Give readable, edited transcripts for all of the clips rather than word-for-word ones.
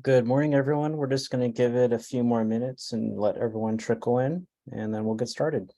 Good morning, everyone. We're just going to give it a few more minutes and let everyone trickle in, and then we'll get started.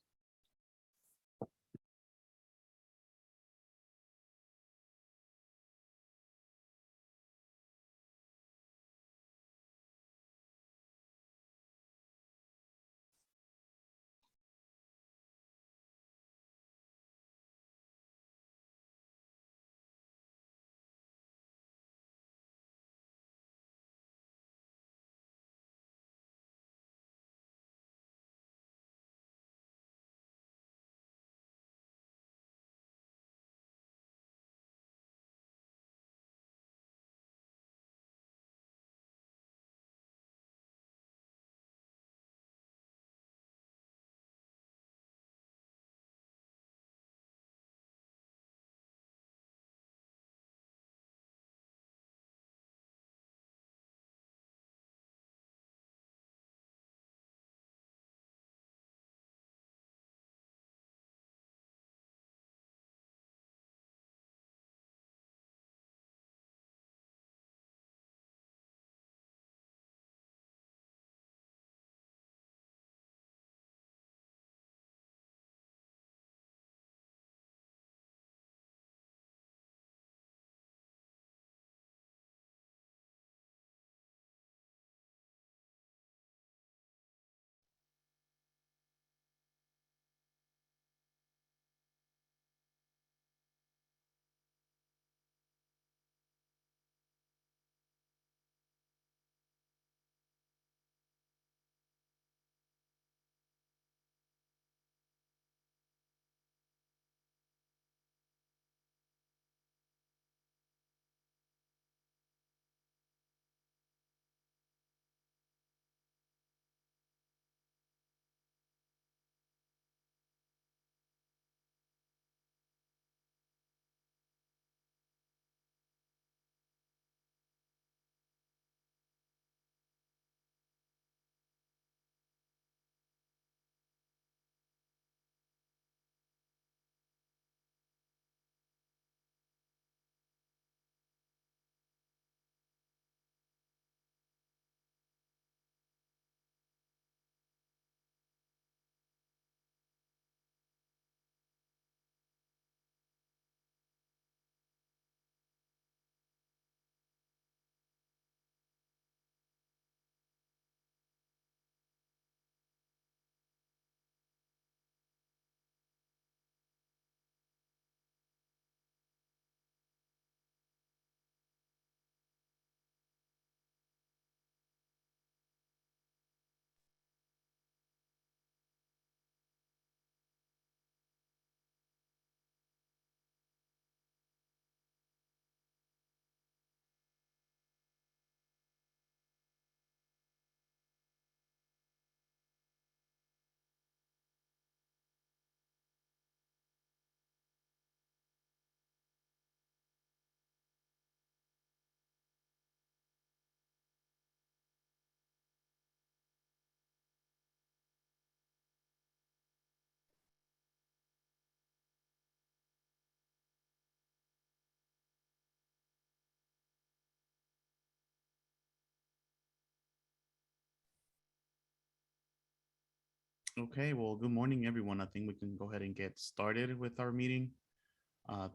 Okay, well, good morning, everyone. I think we can go ahead and get started with our meeting.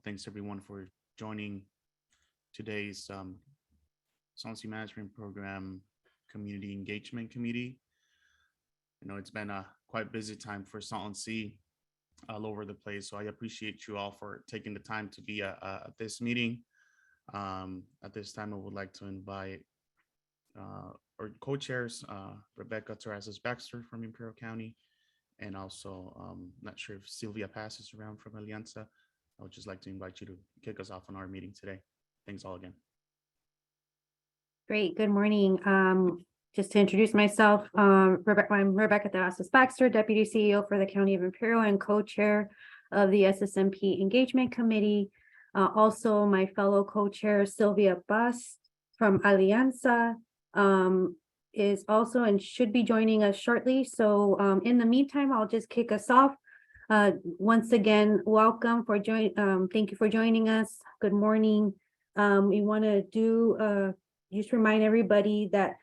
Thanks, everyone, for joining today's Solvency Management Program Community Engagement Committee. It's been a quite busy time for Salton Sea all over the place, so I appreciate you all for taking the time to be at this meeting. At this time, I would like to invite our co-chairs, Rebecca Terrazas Baxter from Imperial County, and also not sure if Sylvia passes around from Alianza. I would just like to invite you to kick us off on our meeting today. Thanks all again. Great. Good morning. Just to introduce myself, I'm Rebecca Terrazas Baxter, Deputy CEO for the County of Imperial and co-chair of the SSMP Engagement Committee. Also, my fellow co-chair Sylvia Bust from Alianza is also and should be joining us shortly. So in the meantime, I'll just kick us off. Once again, welcome for thank you for joining us. Good morning. We want to do just remind everybody that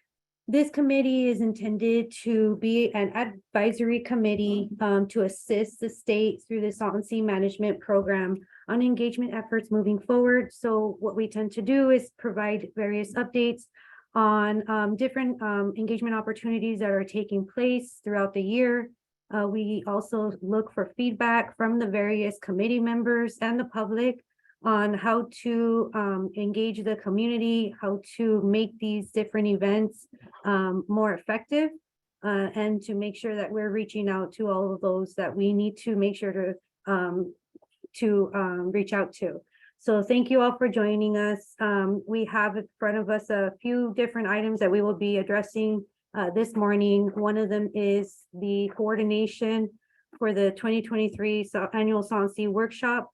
this committee is intended to be an advisory committee to assist the state through the Salton Sea Management Program on engagement efforts moving forward. So what we tend to do is provide various updates on different engagement opportunities that are taking place throughout the year. We also look for feedback from the various committee members and the public on how to engage the community, how to make these different events more effective, and to make sure that we're reaching out to all of those that we need to make sure to reach out to. So thank you all for joining us. We have in front of us a few different items that we will be addressing this morning. One of them is the coordination for the 2023 annual Salton Sea workshop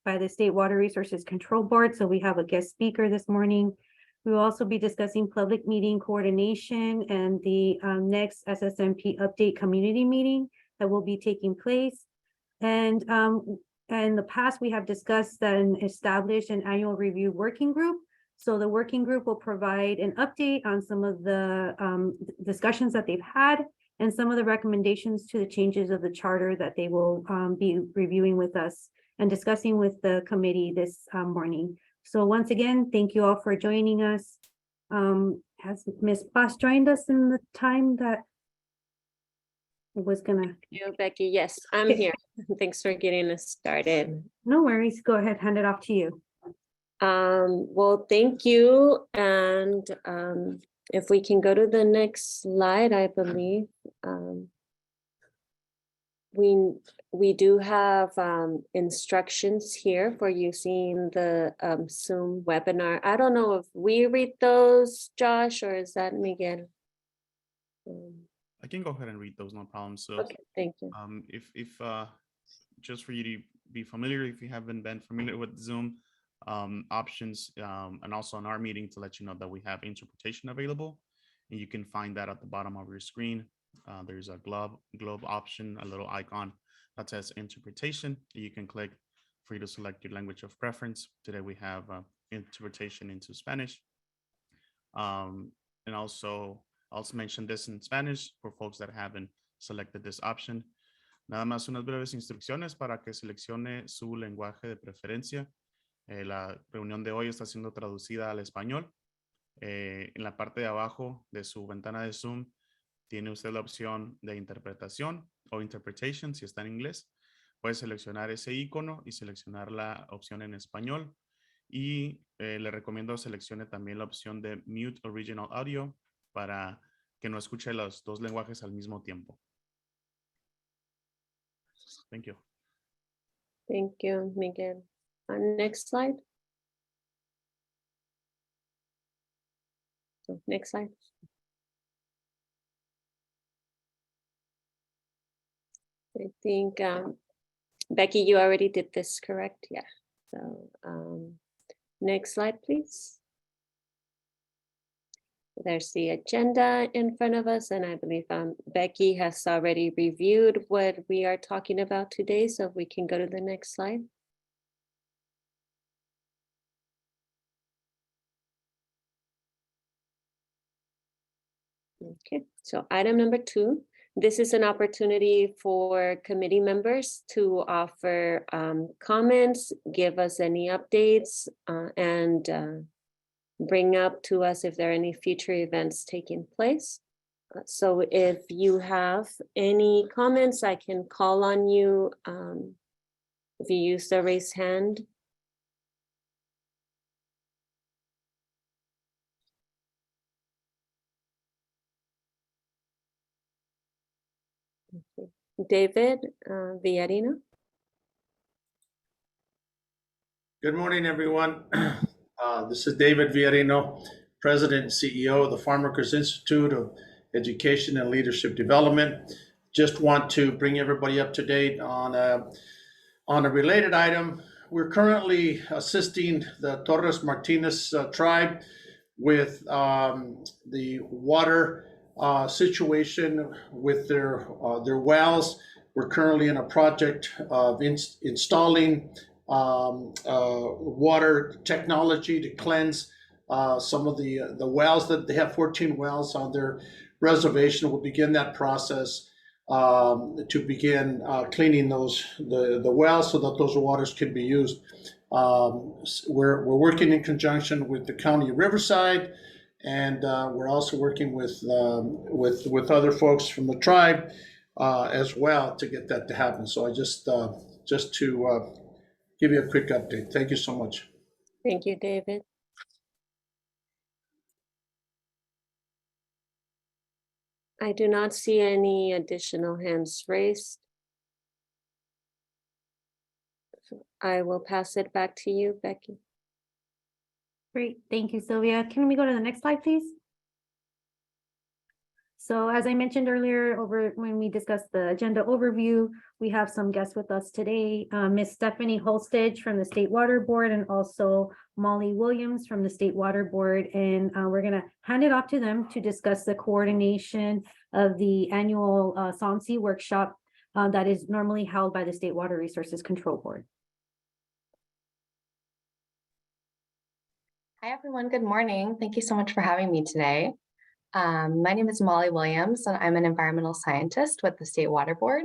by the State Water Resources Control Board. So we have a guest speaker this morning. We will also be discussing public meeting coordination and the next SSMP update community meeting that will be taking place. And in the past, we have discussed and established an annual review working group. So the working group will provide an update on some of the discussions that they've had and some of the recommendations to the changes of the charter that they will be reviewing with us and discussing with the committee this morning. So once again, thank you all for joining us. Has Ms. Boss joined us in the time that was gonna? You, Becky. Yes, I'm here. Thanks for getting us started. No worries. Go ahead, hand it off to you. Well, thank you. And if we can go to the next slide, I believe. We do have instructions here for using the Zoom webinar. I don't know if we read those, Josh, or is that Miguel? I can go ahead and read those, no problem. So Okay, thank you. if just for you to be familiar, if you haven't been familiar with Zoom options, and also on our meeting, to let you know that we have interpretation available, and you can find that at the bottom of your screen. There's a globe option, a little icon that says interpretation. You can click for you to select your language of preference. Today we have interpretation into Spanish, and also mention this in Spanish for folks that haven't selected this option. Nada más unas breves instrucciones para que seleccione su lenguaje de preferencia. La reunión de hoy está siendo traducida al español. En la parte de abajo de su ventana de Zoom tiene usted la opción de interpretación o interpretation si está en inglés. Puede seleccionar ese icono y seleccionar la opción en español. Y le recomiendo seleccione también la opción de Mute Original Audio para que no escuche los dos lenguajes al mismo tiempo. Thank you. Thank you, Miguel. Next slide. So, next slide. I think, Becky, you already did this, correct? Yeah. So next slide, please. There's the agenda in front of us, and I believe Becky has already reviewed what we are talking about today, so we can go to the next slide. Okay, so item number 2. This is an opportunity for committee members to offer comments, give us any updates, and bring up to us if there are any future events taking place. So if you have any comments, I can call on you if you use the raise hand. David Villarino. Good morning, everyone. This is David Villarino, President and CEO of the Farmworkers Institute of Education and Leadership Development. Just want to bring everybody up to date on a related item. We're currently assisting the Torres Martinez tribe with the water situation with their wells. We're currently in a project of installing water technology to cleanse some of the wells that they have 14 wells on their reservation. We'll begin that process to begin cleaning the wells so that those waters can be used. We're working in conjunction with the county of Riverside, and we're also working with other folks from the tribe as well to get that to happen. So I just to give you a quick update. Thank you so much. Thank you, David. I do not see any additional hands raised. So I will pass it back to you, Becky. Great, thank you, Sylvia. Can we go to the next slide, please? So as I mentioned earlier, over when we discussed the agenda overview, we have some guests with us today. Ms. Stephanie Holstage from the State Water Board and also Molly Williams from the State Water Board. And we're gonna hand it off to them to discuss the coordination of the annual Salton workshop that is normally held by the State Water Resources Control Board. Hi, everyone. Good morning. Thank you so much for having me today. My name is Molly Williams, and I'm an environmental scientist with the State Water Board.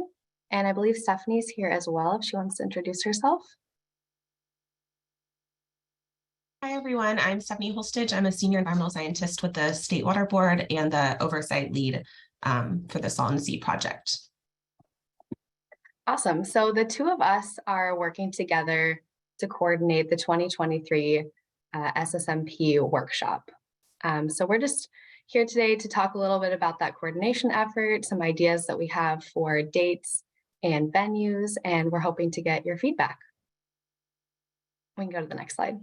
And I believe Stephanie's here as well, if she wants to introduce herself. Hi, everyone. I'm Stephanie Holstage. I'm a senior environmental scientist with the State Water Board and the oversight lead for the Salton Sea project. Awesome. So the two of us are working together to coordinate the 2023 SSMP workshop. So we're just here today to talk a little bit about that coordination effort, some ideas that we have for dates and venues, and we're hoping to get your feedback. We can go to the next slide.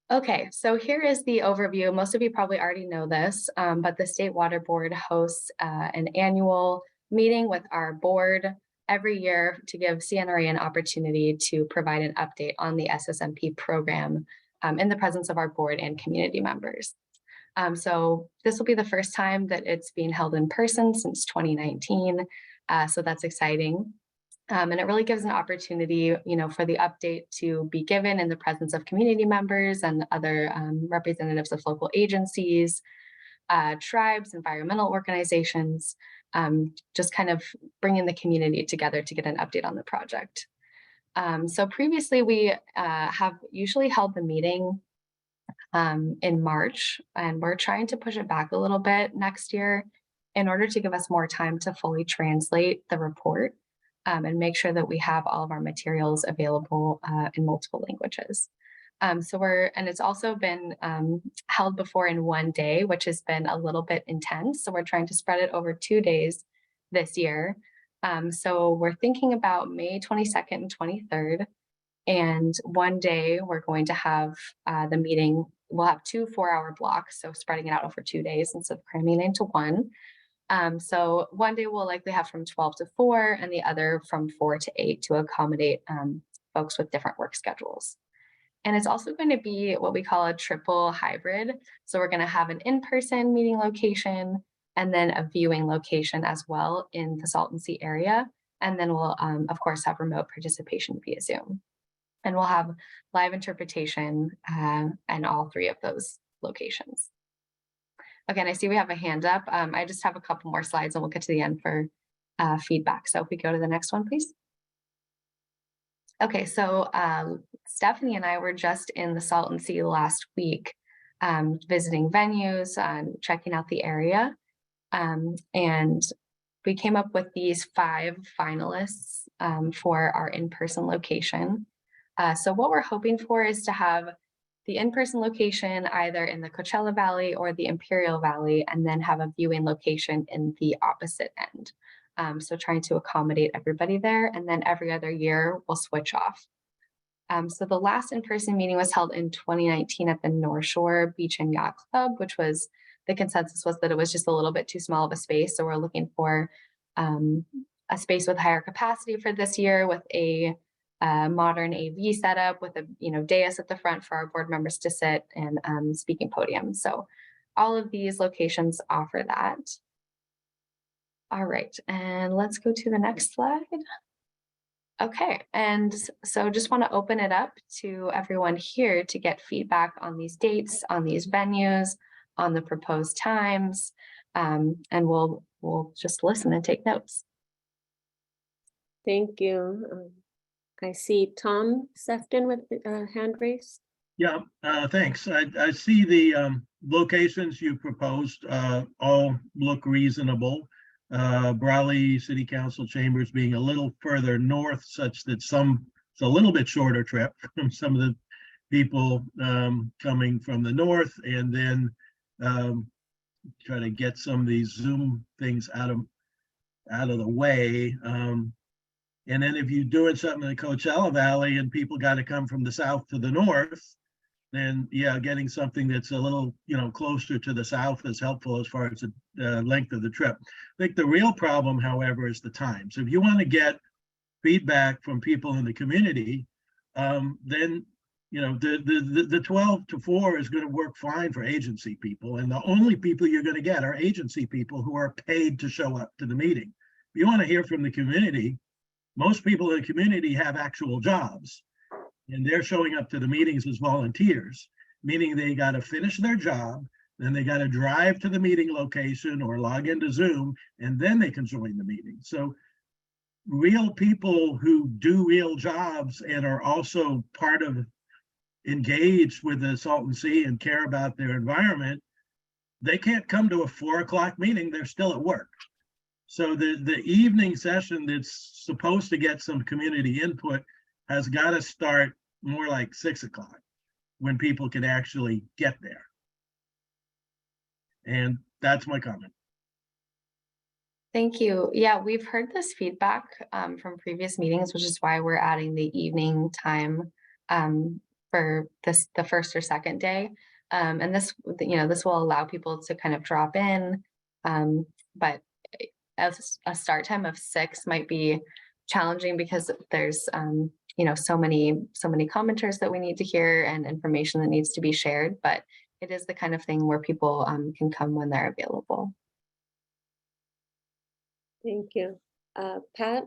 Okay, so here is the overview. Most of you probably already know this, but the State Water Board hosts an annual meeting with our board every year to give CNRA an opportunity to provide an update on the SSMP program in the presence of our board and community members. So this will be the first time that it's being held in person since 2019. So that's exciting. And it really gives an opportunity, for the update to be given in the presence of community members and other representatives of local agencies, tribes, environmental organizations, just kind of bringing the community together to get an update on the project. So previously we have usually held the meeting in March, and we're trying to push it back a little bit next year in order to give us more time to fully translate the report and make sure that we have all of our materials available in multiple languages. And it's also been held before in one day, which has been a little bit intense. So we're trying to spread it over 2 days this year. So we're thinking about May 22nd and 23rd. And one day we're going to have the meeting. We'll have 2 4-hour blocks, so spreading it out over 2 days instead of cramming it into one. So one day we'll likely have from 12 to 4 and the other from 4 to 8 to accommodate folks with different work schedules. And it's also going to be what we call a triple hybrid. So we're going to have an in-person meeting location and then a viewing location as well in the Salton Sea area. And then we'll, of course, have remote participation via Zoom. And we'll have live interpretation in all 3 of those locations. Again, I see we have a hand up. I just have a couple more slides and we'll get to the end for feedback. So if we go to the next one, please. Okay, so Stephanie and I were just in the Salton Sea last week, visiting venues and checking out the area. And we came up with these 5 finalists for our in-person location. So what we're hoping for is to have the in-person location either in the Coachella Valley or the Imperial Valley, and then have a viewing location in the opposite end. So trying to accommodate everybody there, and then every other year we'll switch off. So the last in-person meeting was held in 2019 at the North Shore Beach and Yacht Club, which was, the consensus was that it was just a little bit too small of a space. So we're looking for a space with higher capacity for this year, with a modern AV setup, with a dais at the front for our board members to sit, and speaking podium. So all of these locations offer that. All right, and let's go to the next slide. Okay, and so just want to open it up to everyone here to get feedback on these dates, on these venues, on the proposed times, and we'll just listen and take notes. Thank you. I see Tom Sefton with hand raised. Yeah, thanks. I see the locations you proposed all look reasonable. Brawley City Council chambers being a little further north, such that it's a little bit shorter trip from some of the people coming from the north, and then try to get some of these Zoom things out of the way. And then if you're doing something in the Coachella Valley and people got to come from the south to the north, then yeah, getting something that's a little, closer to the south is helpful as far as the length of the trip. I think the real problem, however, is the time. So if you want to get feedback from people in the community, then the 12 to 4 is going to work fine for agency people, and the only people you're going to get are agency people who are paid to show up to the meeting. If you want to hear from the community, most people in the community have actual jobs, and they're showing up to the meetings as volunteers, meaning they got to finish their job, then they got to drive to the meeting location or log into Zoom, and then they can join the meeting. So real people who do real jobs and are also part of engaged with the Salton Sea and care about their environment, they can't come to a 4 o'clock meeting. They're still at work. So the evening session that's supposed to get some community input has got to start more like 6 o'clock when people can actually get there. And that's my comment. Thank you. Yeah, we've heard this feedback from previous meetings, which is why we're adding the evening time for the first or second day. And this will allow people to kind of drop in, but a start time of 6 might be challenging because there's so many commenters that we need to hear and information that needs to be shared, but it is the kind of thing where people can come when they're available. Thank you. Pat?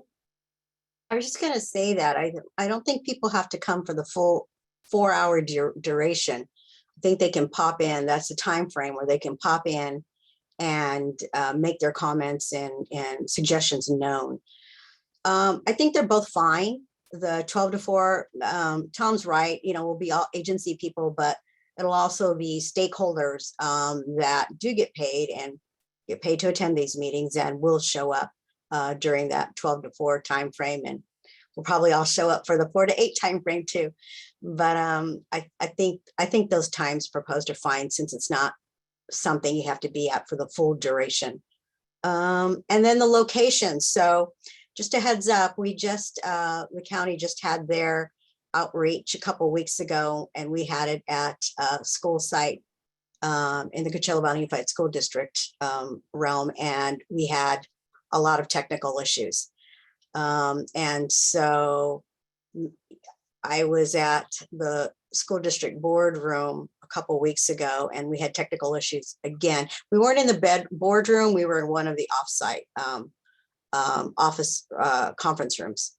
I was just going to say that I don't think people have to come for the full 4-hour duration. I think they can pop in. That's the time frame where they can pop in and make their comments and suggestions known. I think they're both fine. The 12 to 4, Tom's right, will be all agency people, but it'll also be stakeholders that do get paid and get paid to attend these meetings and will show up during that 12 to 4 time frame, and we'll probably all show up for the 4 to 8 time frame too. But I think those times proposed are fine, since it's not something you have to be at for the full duration. And then the location. So just a heads up, the county just had their outreach a couple of weeks ago, and we had it at a school site in the Coachella Valley Unified School District realm, and we had a lot of technical issues. And so I was at the school district boardroom a couple of weeks ago, and we had technical issues again. We weren't in the boardroom, we were in one of the offsite office conference rooms.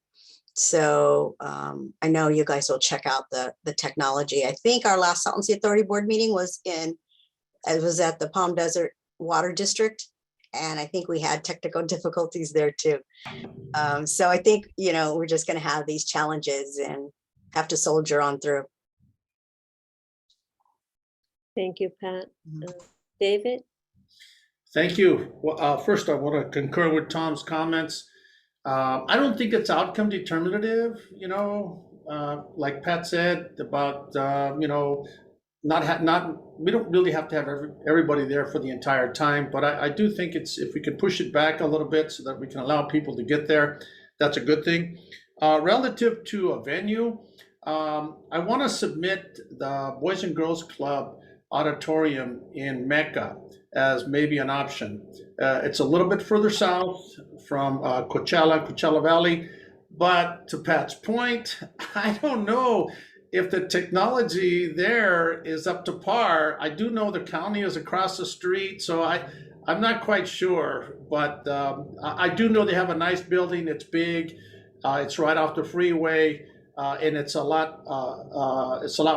So I know you guys will check out the technology. I think our last Salton Sea Authority board meeting was at the Palm Desert Water District, and I think we had technical difficulties there too. So I think, we're just going to have these challenges and have to soldier on through. Thank you, Pat. David? Thank you. Well, first, I want to concur with Tom's comments. I don't think it's outcome determinative, like Pat said about, we don't really have to have everybody there for the entire time, but I do think if we could push it back a little bit so that we can allow people to get there, that's a good thing. Relative to a venue, I want to submit the Boys and Girls Club auditorium in Mecca as maybe an option. It's a little bit further south from Coachella Valley, but to Pat's point, I don't know if the technology there is up to par. I do know the county is across the street, so I'm not quite sure, but I do know they have a nice building. It's big. It's right off the freeway, and it's a lot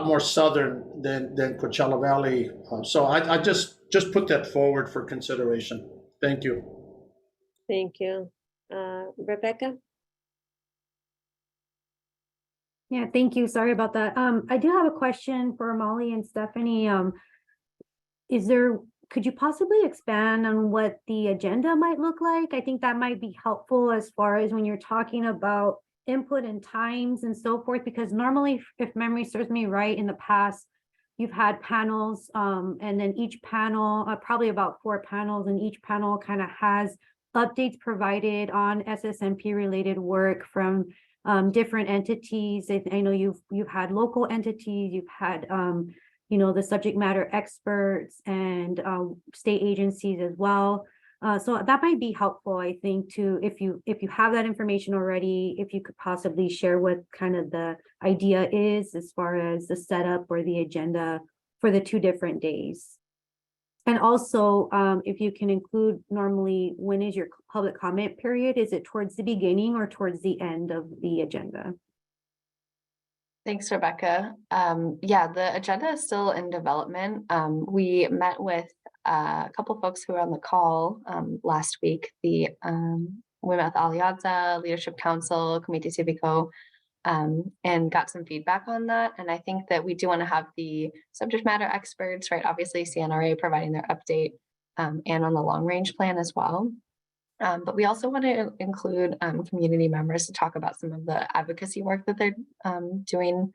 more southern than Coachella Valley. So I just put that forward for consideration. Thank you. Thank you. Rebecca? Yeah, thank you. Sorry about that. I do have a question for Molly and Stephanie. Could you possibly expand on what the agenda might look like? I think that might be helpful as far as when you're talking about input and times and so forth, because normally, if memory serves me right, in the past, you've had panels, and then each panel, probably about 4 panels, and each panel kind of has updates provided on SSMP related work from different entities. I know you've had local entities, you've had the subject matter experts and state agencies as well. So that might be helpful, I think, to if you have that information already, if you could possibly share what kind of the idea is as far as the setup or the agenda for the 2 different days. And also, if you can include normally, when is your public comment period? Is it towards the beginning or towards the end of the agenda? Thanks, Rebecca. Yeah, the agenda is still in development. We met with a couple folks who were on the call last week. We met with Alianza, Leadership Council, Comité Civico, and got some feedback on that. And I think that we do want to have the subject matter experts, right? Obviously, CNRA providing their update and on the long range plan as well. But we also want to include community members to talk about some of the advocacy work that they're doing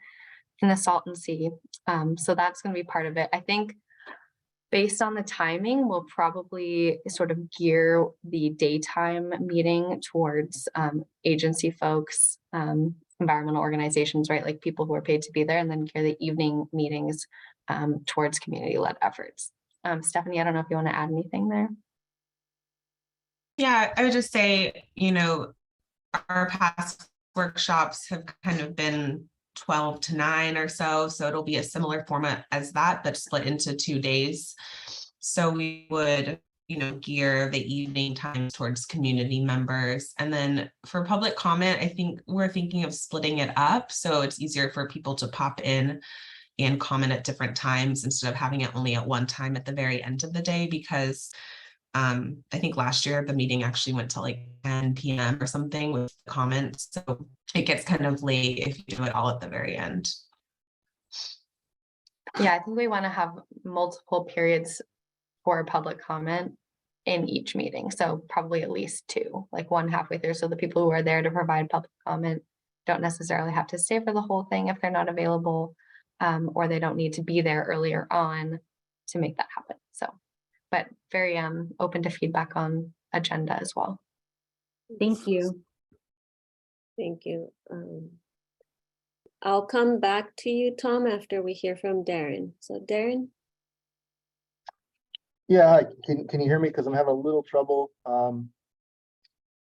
in the Salton Sea. So that's going to be part of it. I think based on the timing, we'll probably sort of gear the daytime meeting towards agency folks, environmental organizations, right? Like people who are paid to be there, and then gear the evening meetings towards community-led efforts. Stephanie, I don't know if you want to add anything there. Yeah, I would just say, our past workshops have kind of been 12 to 9 or so. So it'll be a similar format as that, but split into 2 days. So we would, gear the evening times towards community members. And then for public comment, I think we're thinking of splitting it up. So it's easier for people to pop in and comment at different times instead of having it only at one time at the very end of the day, because I think last year the meeting actually went to like 10 p.m. or something with comments. So it gets kind of late if you do it all at the very end. Yeah, I think we want to have multiple periods for public comment in each meeting. So probably at least 2, like one halfway through. So the people who are there to provide public comment don't necessarily have to stay for the whole thing if they're not available, or they don't need to be there earlier on to make that happen. So, but very open to feedback on agenda as well. Thank you. Thank you. I'll come back to you, Tom, after we hear from Darren. So Darren? Yeah, can you hear me? Because I'm having a little trouble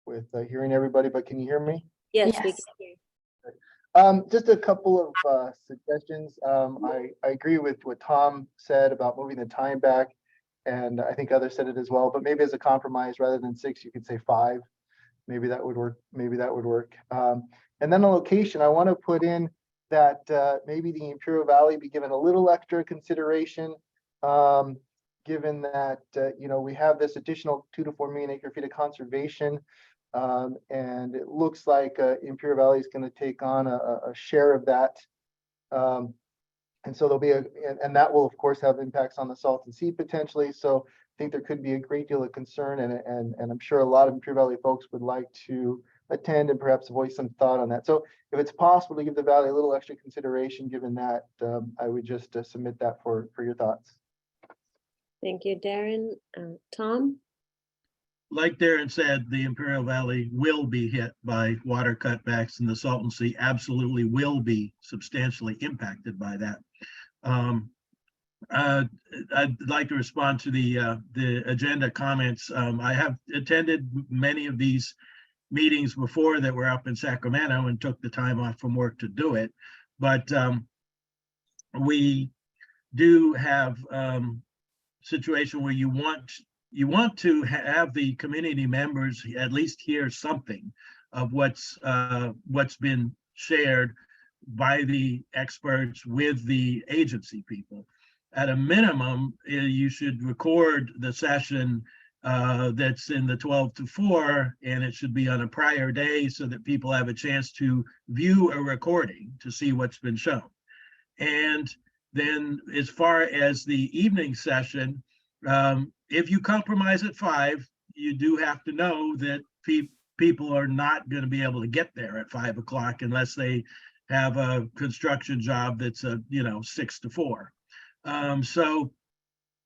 with hearing everybody, but can you hear me? Yes, we Yes. can hear. Just a couple of suggestions. I agree with what Tom said about moving the time back, and I think others said it as well, but maybe as a compromise, rather than 6, you could say 5. Maybe that would work. Maybe that would work. And then a location, I want to put in that maybe the Imperial Valley be given a little extra consideration, given that we have this additional 2 to 4 million acre feet of conservation, and it looks like Imperial Valley is going to take on a share of that, and so there'll be and that will of course have impacts on the Salton Sea potentially. So I think there could be a great deal of concern, and I'm sure a lot of Imperial Valley folks would like to attend and perhaps voice some thought on that. So if it's possible to give the Valley a little extra consideration, given that, I would just submit that for your thoughts. Thank you, Darren. Tom? Like Darren said, the Imperial Valley will be hit by water cutbacks, and the Salton Sea absolutely will be substantially impacted by that. I'd like to respond to the agenda comments. I have attended many of these meetings before that were up in Sacramento and took the time off from work to do it. But we do have situation where you want to have the community members at least hear something of what's been shared by the experts with the agency people. At a minimum, you should record the session that's in the 12 to 4, and it should be on a prior day so that people have a chance to view a recording to see what's been shown. And then as far as the evening session, if you compromise at 5, you do have to know that people are not going to be able to get there at 5 o'clock unless they have a construction job that's 6 to 4. So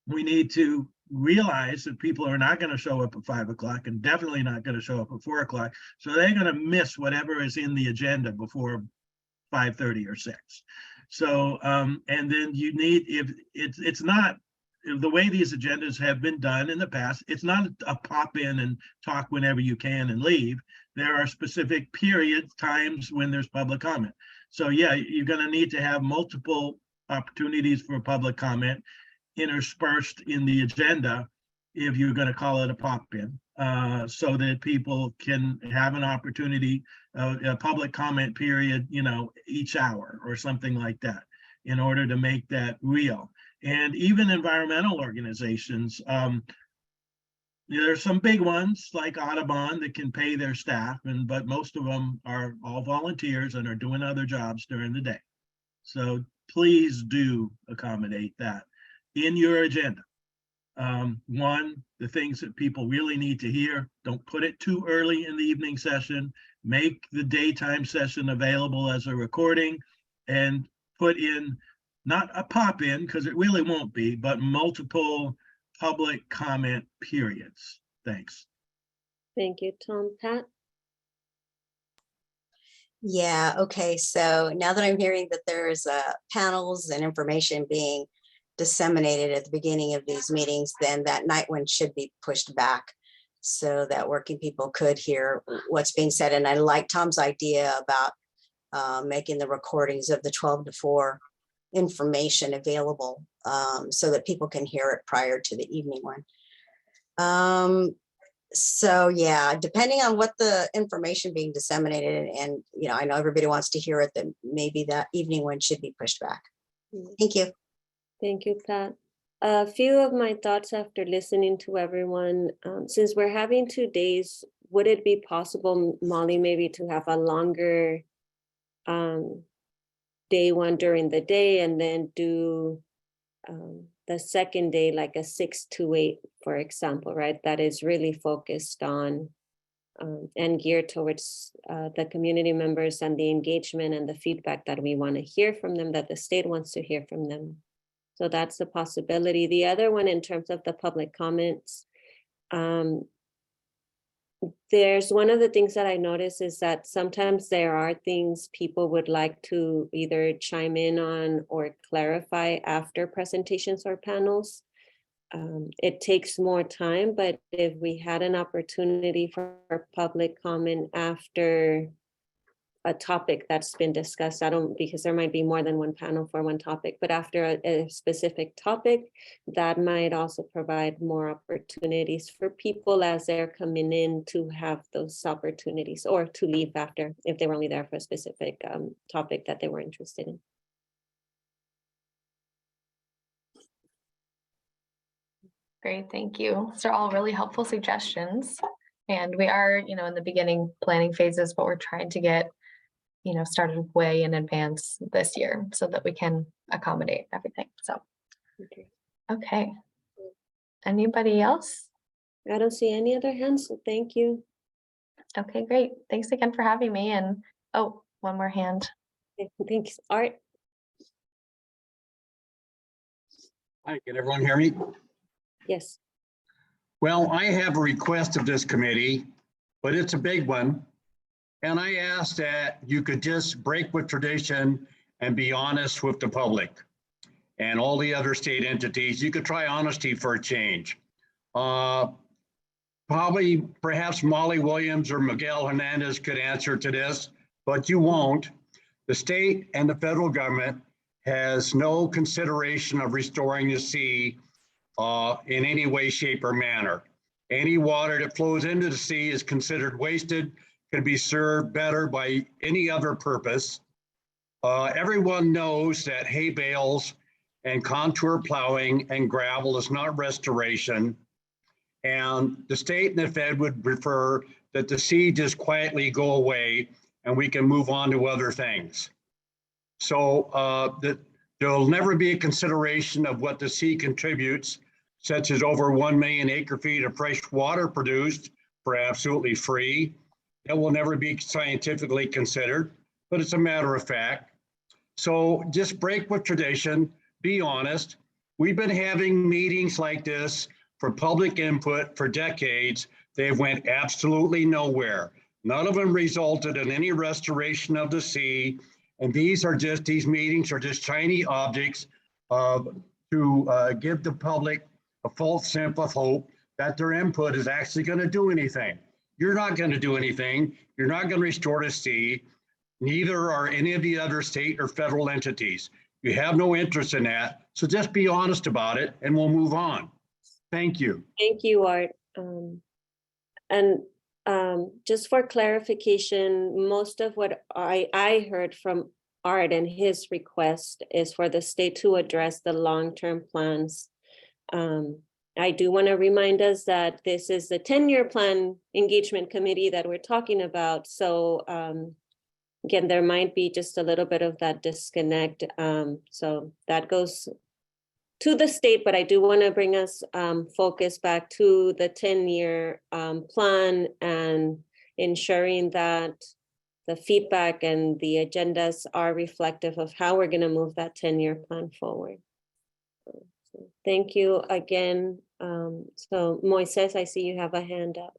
we need to realize that people are not going to show up at 5 o'clock and definitely not going to show up at 4 o'clock. So they're going to miss whatever is in the agenda before 5:30 or 6. So, and then you need, if it's not, the way these agendas have been done in the past, it's not a pop in and talk whenever you can and leave. There are specific periods, times when there's public comment. So yeah, you're going to need to have multiple opportunities for public comment interspersed in the agenda if you're going to call it a pop in, so that people can have an opportunity, a public comment period, each hour or something like that, in order to make that real. And even environmental organizations, there's some big ones like Audubon that can pay their staff, but most of them are all volunteers and are doing other jobs during the day. So please do accommodate that in your agenda. One, the things that people really need to hear, don't put it too early in the evening session. Make the daytime session available as a recording, and put in not a pop in, because it really won't be, but multiple public comment periods. Thanks. Thank you, Tom. Pat? Yeah, okay. So now that I'm hearing that there's panels and information being disseminated at the beginning of these meetings, then that night one should be pushed back so that working people could hear what's being said. And I like Tom's idea about making the recordings of the 12 to 4 information available so that people can hear it prior to the evening one. So yeah, depending on what the information being disseminated, and I know everybody wants to hear it, then maybe that evening one should be pushed back. Thank you. Thank you, Pat. A few of my thoughts after listening to everyone. Since we're having 2 days, would it be possible, Molly, maybe to have a longer day one during the day, and then do the second day like a 6 to 8, for example, right? That is really focused on and geared towards the community members and the engagement and the feedback that we want to hear from them, that the state wants to hear from them. So that's a possibility. The other one, in terms of the public comments, there's one of the things that I notice is that sometimes there are things people would like to either chime in on or clarify after presentations or panels. It takes more time, but if we had an opportunity for public comment after a topic that's been discussed, because there might be more than one panel for one topic, but after a specific topic, that might also provide more opportunities for people as they're coming in to have those opportunities, or to leave after if they were only there for a specific topic that they were interested in. Great, thank you. These are all really helpful suggestions. And we are, in the beginning planning phases, but we're trying to get started way in advance this year so that we can accommodate everything. So, okay. Anybody else? I don't see any other hands, so thank you. Okay, great. Thanks again for having me. And one more hand. Thanks, Art. Hi, can everyone hear me? Yes. Well, I have a request of this committee, but it's a big one. And I asked that you could just break with tradition and be honest with the public and all the other state entities. You could try honesty for a change. Perhaps Molly Williams or Miguel Hernandez could answer to this, but you won't. The state and the federal government has no consideration of restoring the sea in any way, shape, or manner. Any water that flows into the sea is considered wasted can be served better by any other purpose. Everyone knows that hay bales and contour plowing and gravel is not restoration. And the state and the Fed would prefer that the sea just quietly go away and we can move on to other things. So that there'll never be a consideration of what the sea contributes, such as over 1 million acre feet of fresh water produced for absolutely free. That will never be scientifically considered, but it's a matter of fact. So just break with tradition, be honest. We've been having meetings like this for public input for decades. They went absolutely nowhere. None of them resulted in any restoration of the sea. And these meetings are just shiny objects to give the public a false sense of hope that their input is actually going to do anything. You're not going to do anything. You're not going to restore the sea. Neither are any of the other state or federal entities. You have no interest in that. So just be honest about it and we'll move on. Thank you. Thank you, Art. Just for clarification, most of what I heard from Art and his request is for the state to address the long-term plans. I do want to remind us that this is the 10-year plan engagement committee that we're talking about. So again, there might be just a little bit of that disconnect. So that goes to the state, but I do want to bring us focus back to the 10-year plan and ensuring that the feedback and the agendas are reflective of how we're going to move that 10-year plan forward. So thank you again. So Moises, I see you have a hand up.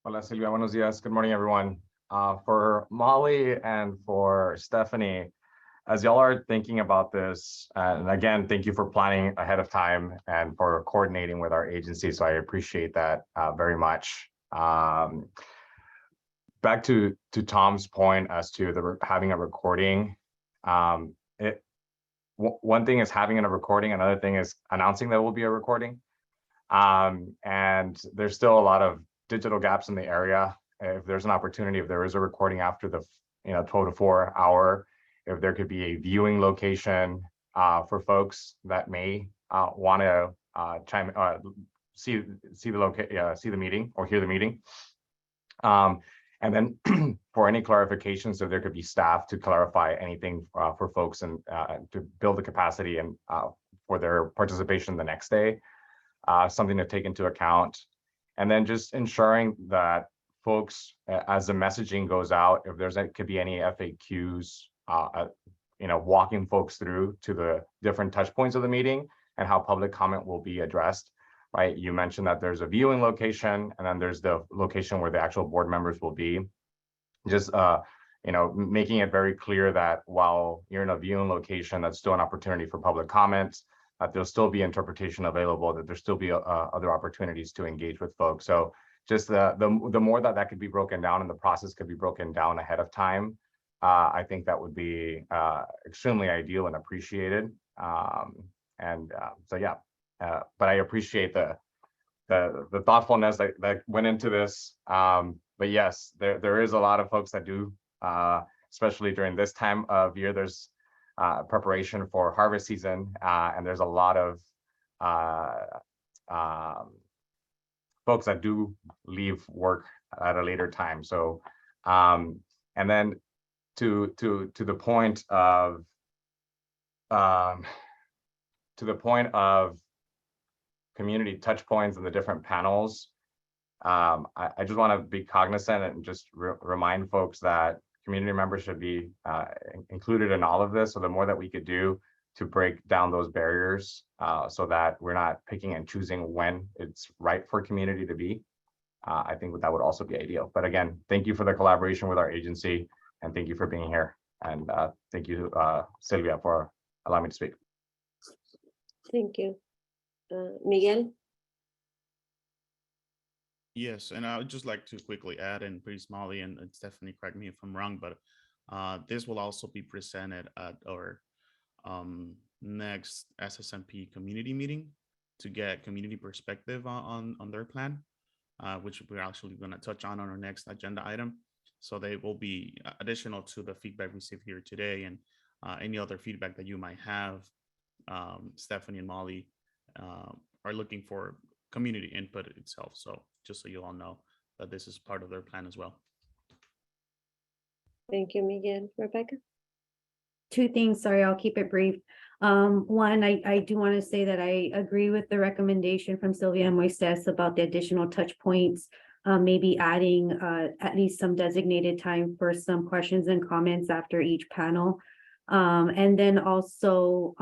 Hola Silvia, buenos días. Good morning, everyone. For Molly and for Stephanie, as y'all are thinking about this, and again, thank you for planning ahead of time and for coordinating with our agency. So I appreciate that very much. Back to Tom's point as to having a recording. One thing is having a recording, another thing is announcing there will be a recording. And there's still a lot of digital gaps in the area. If there's an opportunity, if there is a recording after the 12 to 4 hour, if there could be a viewing location for folks that may want to see the meeting or hear the meeting. And then for any clarifications, so there could be staff to clarify anything for folks and to build the capacity and for their participation the next day, something to take into account. And then just ensuring that folks, as the messaging goes out, if could be any FAQs, walking folks through to the different touch points of the meeting and how public comment will be addressed, right? You mentioned that there's a viewing location and then there's the location where the actual board members will be. Just, making it very clear that while you're in a viewing location, that's still an opportunity for public comments, that there'll still be interpretation available, that there'll still be other opportunities to engage with folks. So just the more that could be broken down and the process could be broken down ahead of time, I think that would be extremely ideal and appreciated. So yeah, but I appreciate the thoughtfulness that went into this. But yes, there is a lot of folks that do, especially during this time of year, there's preparation for harvest season, and there's a lot of folks that do leave work at a later time. So, and then to the point of community touch points and the different panels, I just want to be cognizant and just remind folks that community members should be included in all of this. So the more that we could do to break down those barriers so that we're not picking and choosing when it's right for community to be, I think that would also be ideal. But again, thank you for the collaboration with our agency and thank you for being here. And thank you, Sylvia, for allowing me to speak. Thank you. Miguel? Yes, and I would just like to quickly add, and please, Molly and Stephanie, correct me if I'm wrong, but this will also be presented at our next SSMP community meeting to get community perspective on their plan. which we're actually going to touch on our next agenda item. So they will be additional to the feedback received here today, and any other feedback that you might have. Stephanie and Molly are looking for community input itself. So just so you all know that this is part of their plan as well. Thank you, Miguel. Rebecca? Two things, sorry, I'll keep it brief. One, I do want to say that I agree with the recommendation from Sylvia and Moises about the additional touch points. Maybe adding at least some designated time for some questions and comments after each panel. And then also,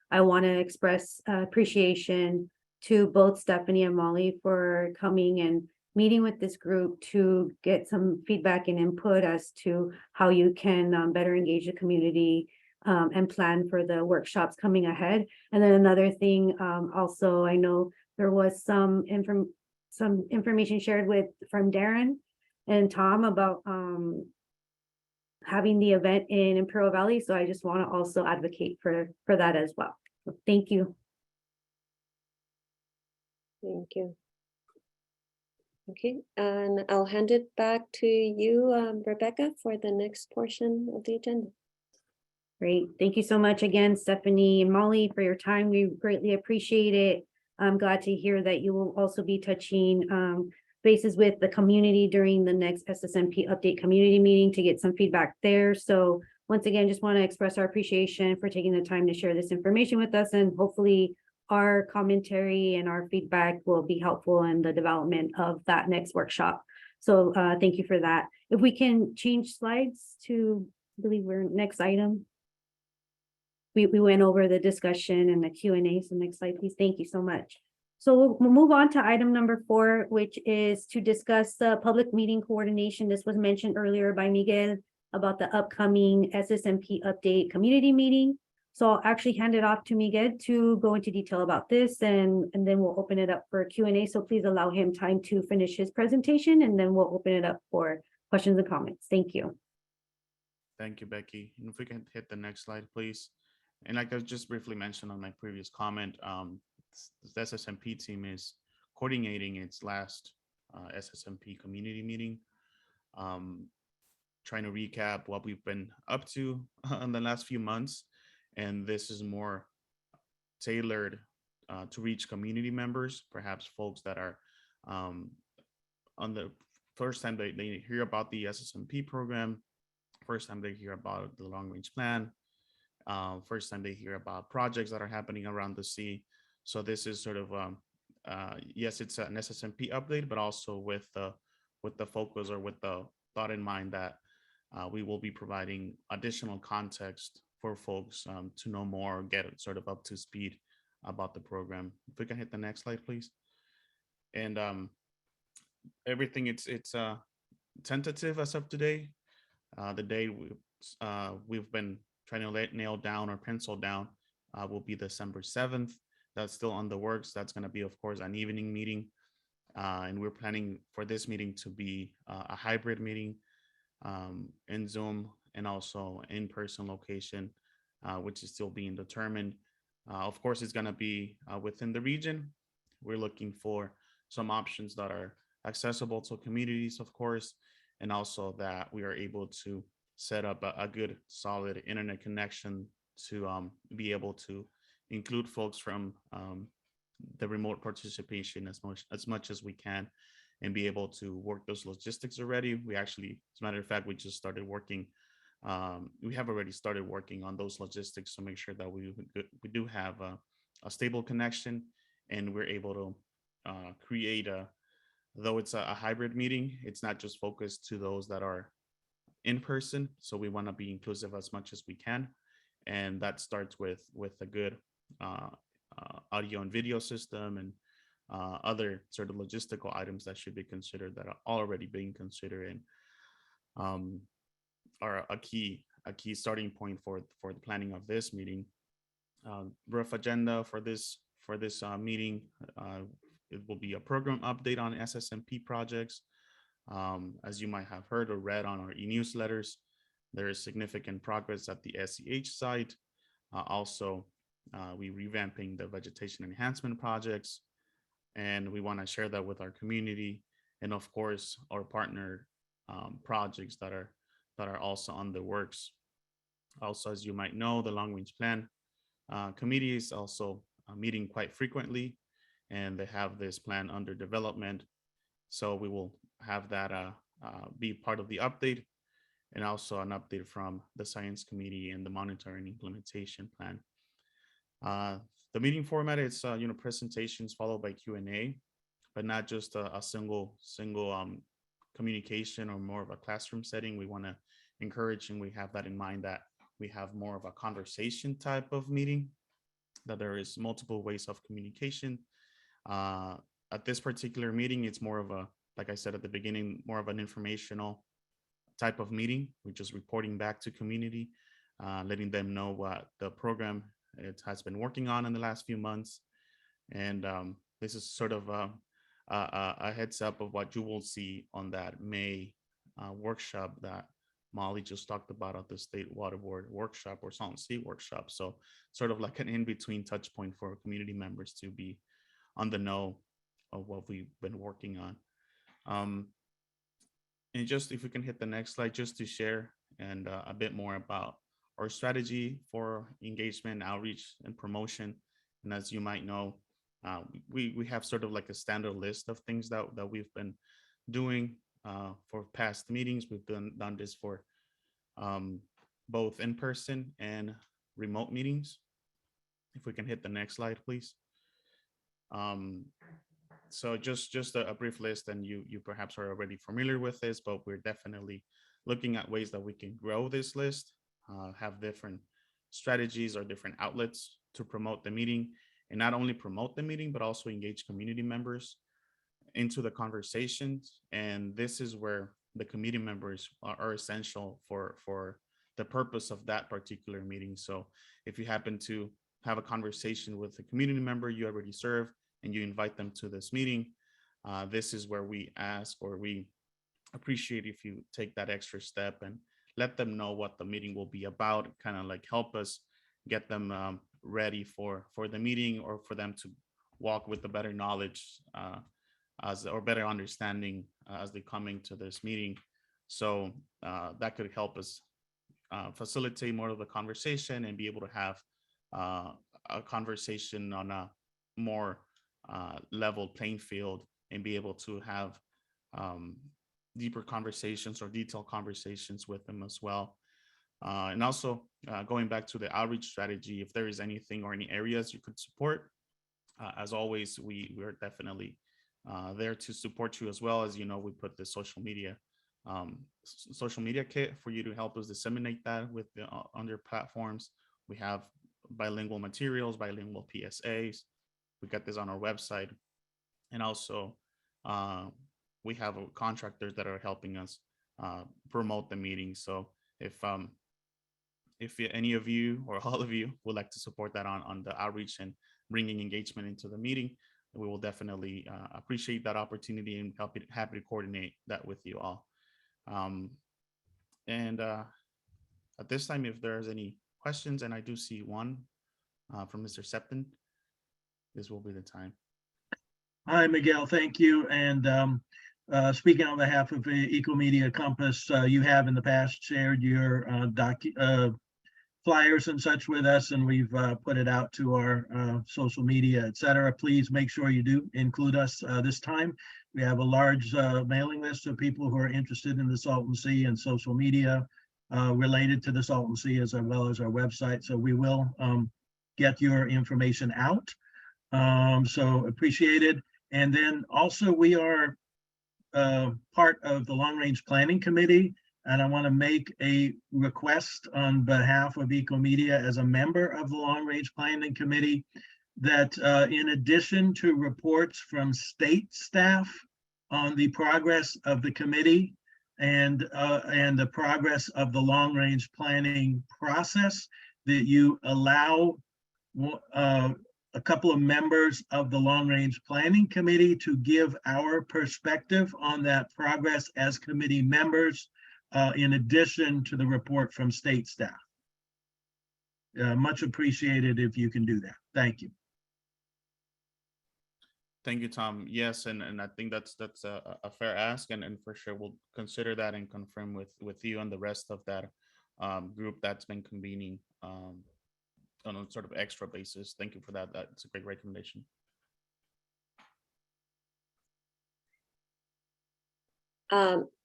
I want to express appreciation to both Stephanie and Molly for coming and meeting with this group to get some feedback and input as to how you can better engage the community and plan for the workshops coming ahead. And then another thing, also, I know there was some information shared from Darren and Tom about having the event in Imperial Valley. So I just want to also advocate for that as well. So thank you. Thank you. Okay, and I'll hand it back to you, Rebecca, for the next portion of the agenda. Great. Thank you so much again, Stephanie and Molly, for your time. We greatly appreciate it. I'm glad to hear that you will also be touching bases with the community during the next SSMP update community meeting to get some feedback there. So once again, just want to express our appreciation for taking the time to share this information with us, and hopefully our commentary and our feedback will be helpful in the development of that next workshop. So thank you for that. If we can change slides to, I believe we're next item. We went over the discussion and the Q&A. So next slide, please. Thank you so much. So we'll move on to item number 4, which is to discuss the public meeting coordination. This was mentioned earlier by Miguel about the upcoming SSMP update community meeting. So I'll actually hand it off to Miguel to go into detail about this, and then we'll open it up for Q&A. So please allow him time to finish his presentation, and then we'll open it up for questions and comments. Thank you. Thank you, Becky. And if we can hit the next slide, please. And like I just briefly mentioned on my previous comment, the SSMP team is coordinating its last SSMP community meeting, trying to recap what we've been up to in the last few months. And this is more tailored to reach community members, perhaps folks that are on the first time they hear about the SSMP program, first time they hear about the long range plan, first time they hear about projects that are happening around the sea. So this is sort of, yes, it's an SSMP update, but also with the focus or with the thought in mind that we will be providing additional context for folks to know more, get sort of up to speed about the program. If we can hit the next slide, please. And everything, it's tentative as of today. The day we've been trying to nail down or pencil down will be December 7th. That's still on the works. That's going to be, of course, an evening meeting. And we're planning for this meeting to be a hybrid meeting in Zoom and also in-person location, which is still being determined. Of course, it's going to be within the region. We're looking for some options that are accessible to communities, of course, and also that we are able to set up a good, solid internet connection to be able to include folks from the remote participation as much as we can, and be able to work those logistics already. We actually, as a matter of fact, we just started working. We have already started working on those logistics to make sure that we do have a stable connection, and we're able to create though it's a hybrid meeting, it's not just focused to those that are in person. So we want to be inclusive as much as we can. And that starts with a good audio and video system and other sort of logistical items that should be considered, that are already being considered, and are a key starting point for the planning of this meeting. Rough agenda for this meeting, it will be a program update on SSMP projects. As you might have heard or read on our e-newsletters, there is significant progress at the SEH site. Also, we revamping the vegetation enhancement projects. and we want to share that with our community, and of course our partner projects that are also on the works. Also, as you might know, the long range plan committee is also meeting quite frequently, and they have this plan under development. So we will have that be part of the update, and also an update from the science committee and the monitoring implementation plan. The meeting format is presentations followed by Q&A, but not just a single communication or more of a classroom setting. We want to encourage, and we have that in mind, that we have more of a conversation type of meeting, that there is multiple ways of communication. At this particular meeting, it's more of a, like I said at the beginning, more of an informational type of meeting. We're just reporting back to community, letting them know what the program it has been working on in the last few months. And this is sort of a heads up of what you will see on that May workshop that Molly just talked about at the State Water Board workshop, or Salton Sea workshop. So sort of like an in-between touch point for community members to be on the know of what we've been working on. And just if we can hit the next slide, just to share and a bit more about our strategy for engagement, outreach, and promotion. And as you might know, we have sort of like a standard list of things that we've been doing for past meetings. We've done this for both in-person and remote meetings. If we can hit the next slide, please. So just a brief list, and you perhaps are already familiar with this, but we're definitely looking at ways that we can grow this list, have different strategies or different outlets to promote the meeting, and not only promote the meeting, but also engage community members into the conversations. And this is where the committee members are essential for the purpose of that particular meeting. So if you happen to have a conversation with a community member you already serve, and you invite them to this meeting, this is where we ask, or we appreciate if you take that extra step and let them know what the meeting will be about, kind of like help us get them ready for the meeting, or for them to walk with a better knowledge or better understanding as they come into this meeting. So that could help us facilitate more of the conversation and be able to have a conversation on a more level playing field, and be able to have deeper conversations or detailed conversations with them as well. And also going back to the outreach strategy, if there is anything or any areas you could support, as always, we're definitely there to support you as well. As you know, we put the social media kit for you to help us disseminate that with the under platforms. We have bilingual materials, bilingual PSAs. We got this on our website, and also we have contractors that are helping us promote the meeting. So if any of you or all of you would like to support that on the outreach and bringing engagement into the meeting, we will definitely appreciate that opportunity, and happy to coordinate that with you all. And at this time, if there's any questions, and I do see one from Mr. Septon, this will be the time. Hi, Miguel. Thank you. And speaking on behalf of Ecomedia Compass, you have in the past shared your flyers and such with us, and we've put it out to our social media, et cetera. Please make sure you do include us this time. We have a large mailing list of people who are interested in the Salton Sea and social media related to the Salton Sea, as well as our website. So we will get your information out. So appreciated. And then also we are part of the Long Range Planning Committee, and I want to make a request on behalf of Ecomedia as a member of the Long Range Planning Committee that in addition to reports from state staff on the progress of the committee and the progress of the long range planning process, that you allow a couple of members of the Long Range Planning Committee to give our perspective on that progress as committee members, in addition to the report from state staff. Much appreciated if you can do that. Thank you. Thank you, Tom. Yes, and I think that's a fair ask, and for sure we'll consider that and confirm with you and the rest of that group that's been convening on a sort of extra basis. Thank you for that. That's a great recommendation.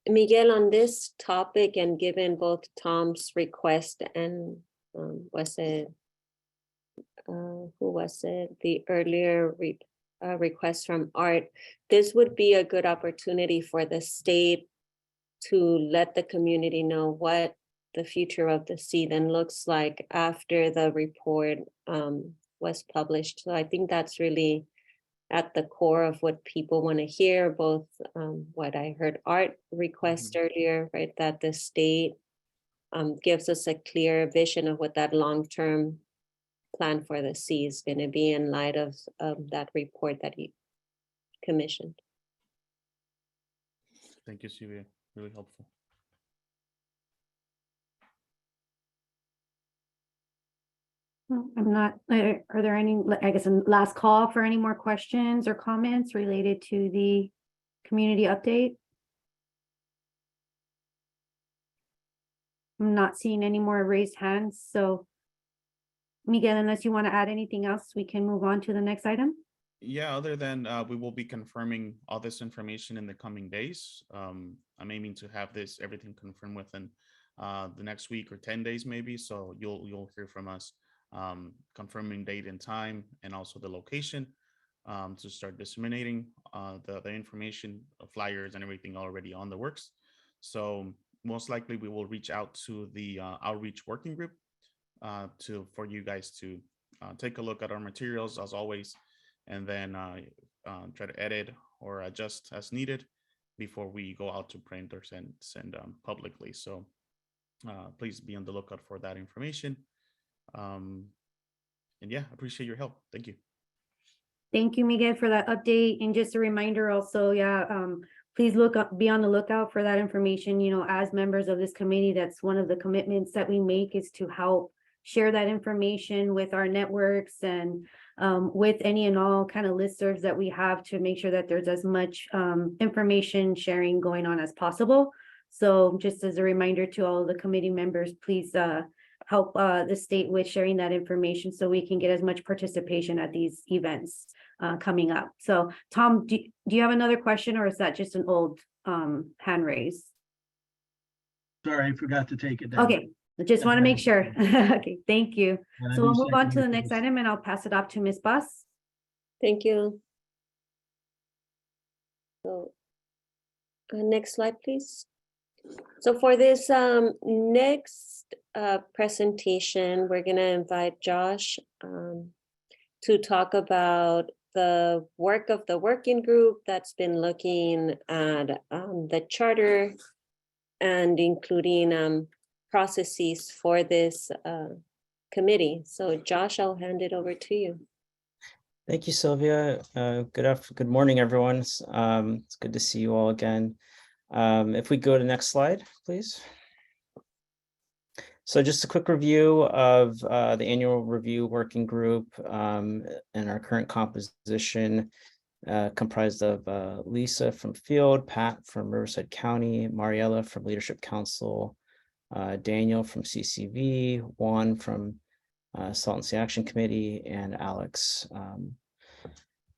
Miguel, on this topic and given both Tom's request and was it who was it? The earlier request from Art, this would be a good opportunity for the state to let the community know what the future of the sea then looks like after the report was published. So I think that's really at the core of what people want to hear, both what I heard Art request earlier, right? That the state gives us a clear vision of what that long-term plan for the sea is going to be in light of that report that he commissioned. Thank you, Sylvia. Really helpful. I'm not, are there any, I guess, a last call for any more questions or comments related to the community update? I'm not seeing any more raised hands, so Miguel, unless you want to add anything else, we can move on to the next item. Yeah, other than we will be confirming all this information in the coming days. I'm aiming to have everything confirmed within the next week or 10 days maybe. So you'll hear from us confirming date and time and also the location to start disseminating the information, flyers and everything already on the works. So most likely we will reach out to the outreach working group for you guys to take a look at our materials as always, and then try to edit or adjust as needed before we go out to print or send publicly. So please be on the lookout for that information. And yeah, appreciate your help. Thank you. Thank you, Miguel, for that update. And just a reminder also, please be on the lookout for that information. You know, as members of this committee, that's one of the commitments that we make, is to help share that information with our networks and with any and all kind of listservs that we have, to make sure that there's as much information sharing going on as possible. So just as a reminder to all of the committee members, please help the state with sharing that information so we can get as much participation at these events coming up. So Tom, do you have another question, or is that just an old hand raise? Sorry, I forgot to take it down. Okay, I just want to make sure. Okay, thank you. And I So do we'll move on second to the it, next please. item, and I'll pass it off to Ms. Buss. Thank you. So next slide, please. So for this next presentation, we're going to invite Josh to talk about the work of the working group that's been looking at the charter and including processes for this committee. So Josh, I'll hand it over to you. Thank you, Sylvia. Good morning, everyone. It's good to see you all again. If we go to the next slide, please. So just a quick review of the annual review working group and our current composition, comprised of Lisa from Field, Pat from Riverside County, Mariella from Leadership Council, Daniel from CCV, Juan from Salton Sea Action Committee, and Alex.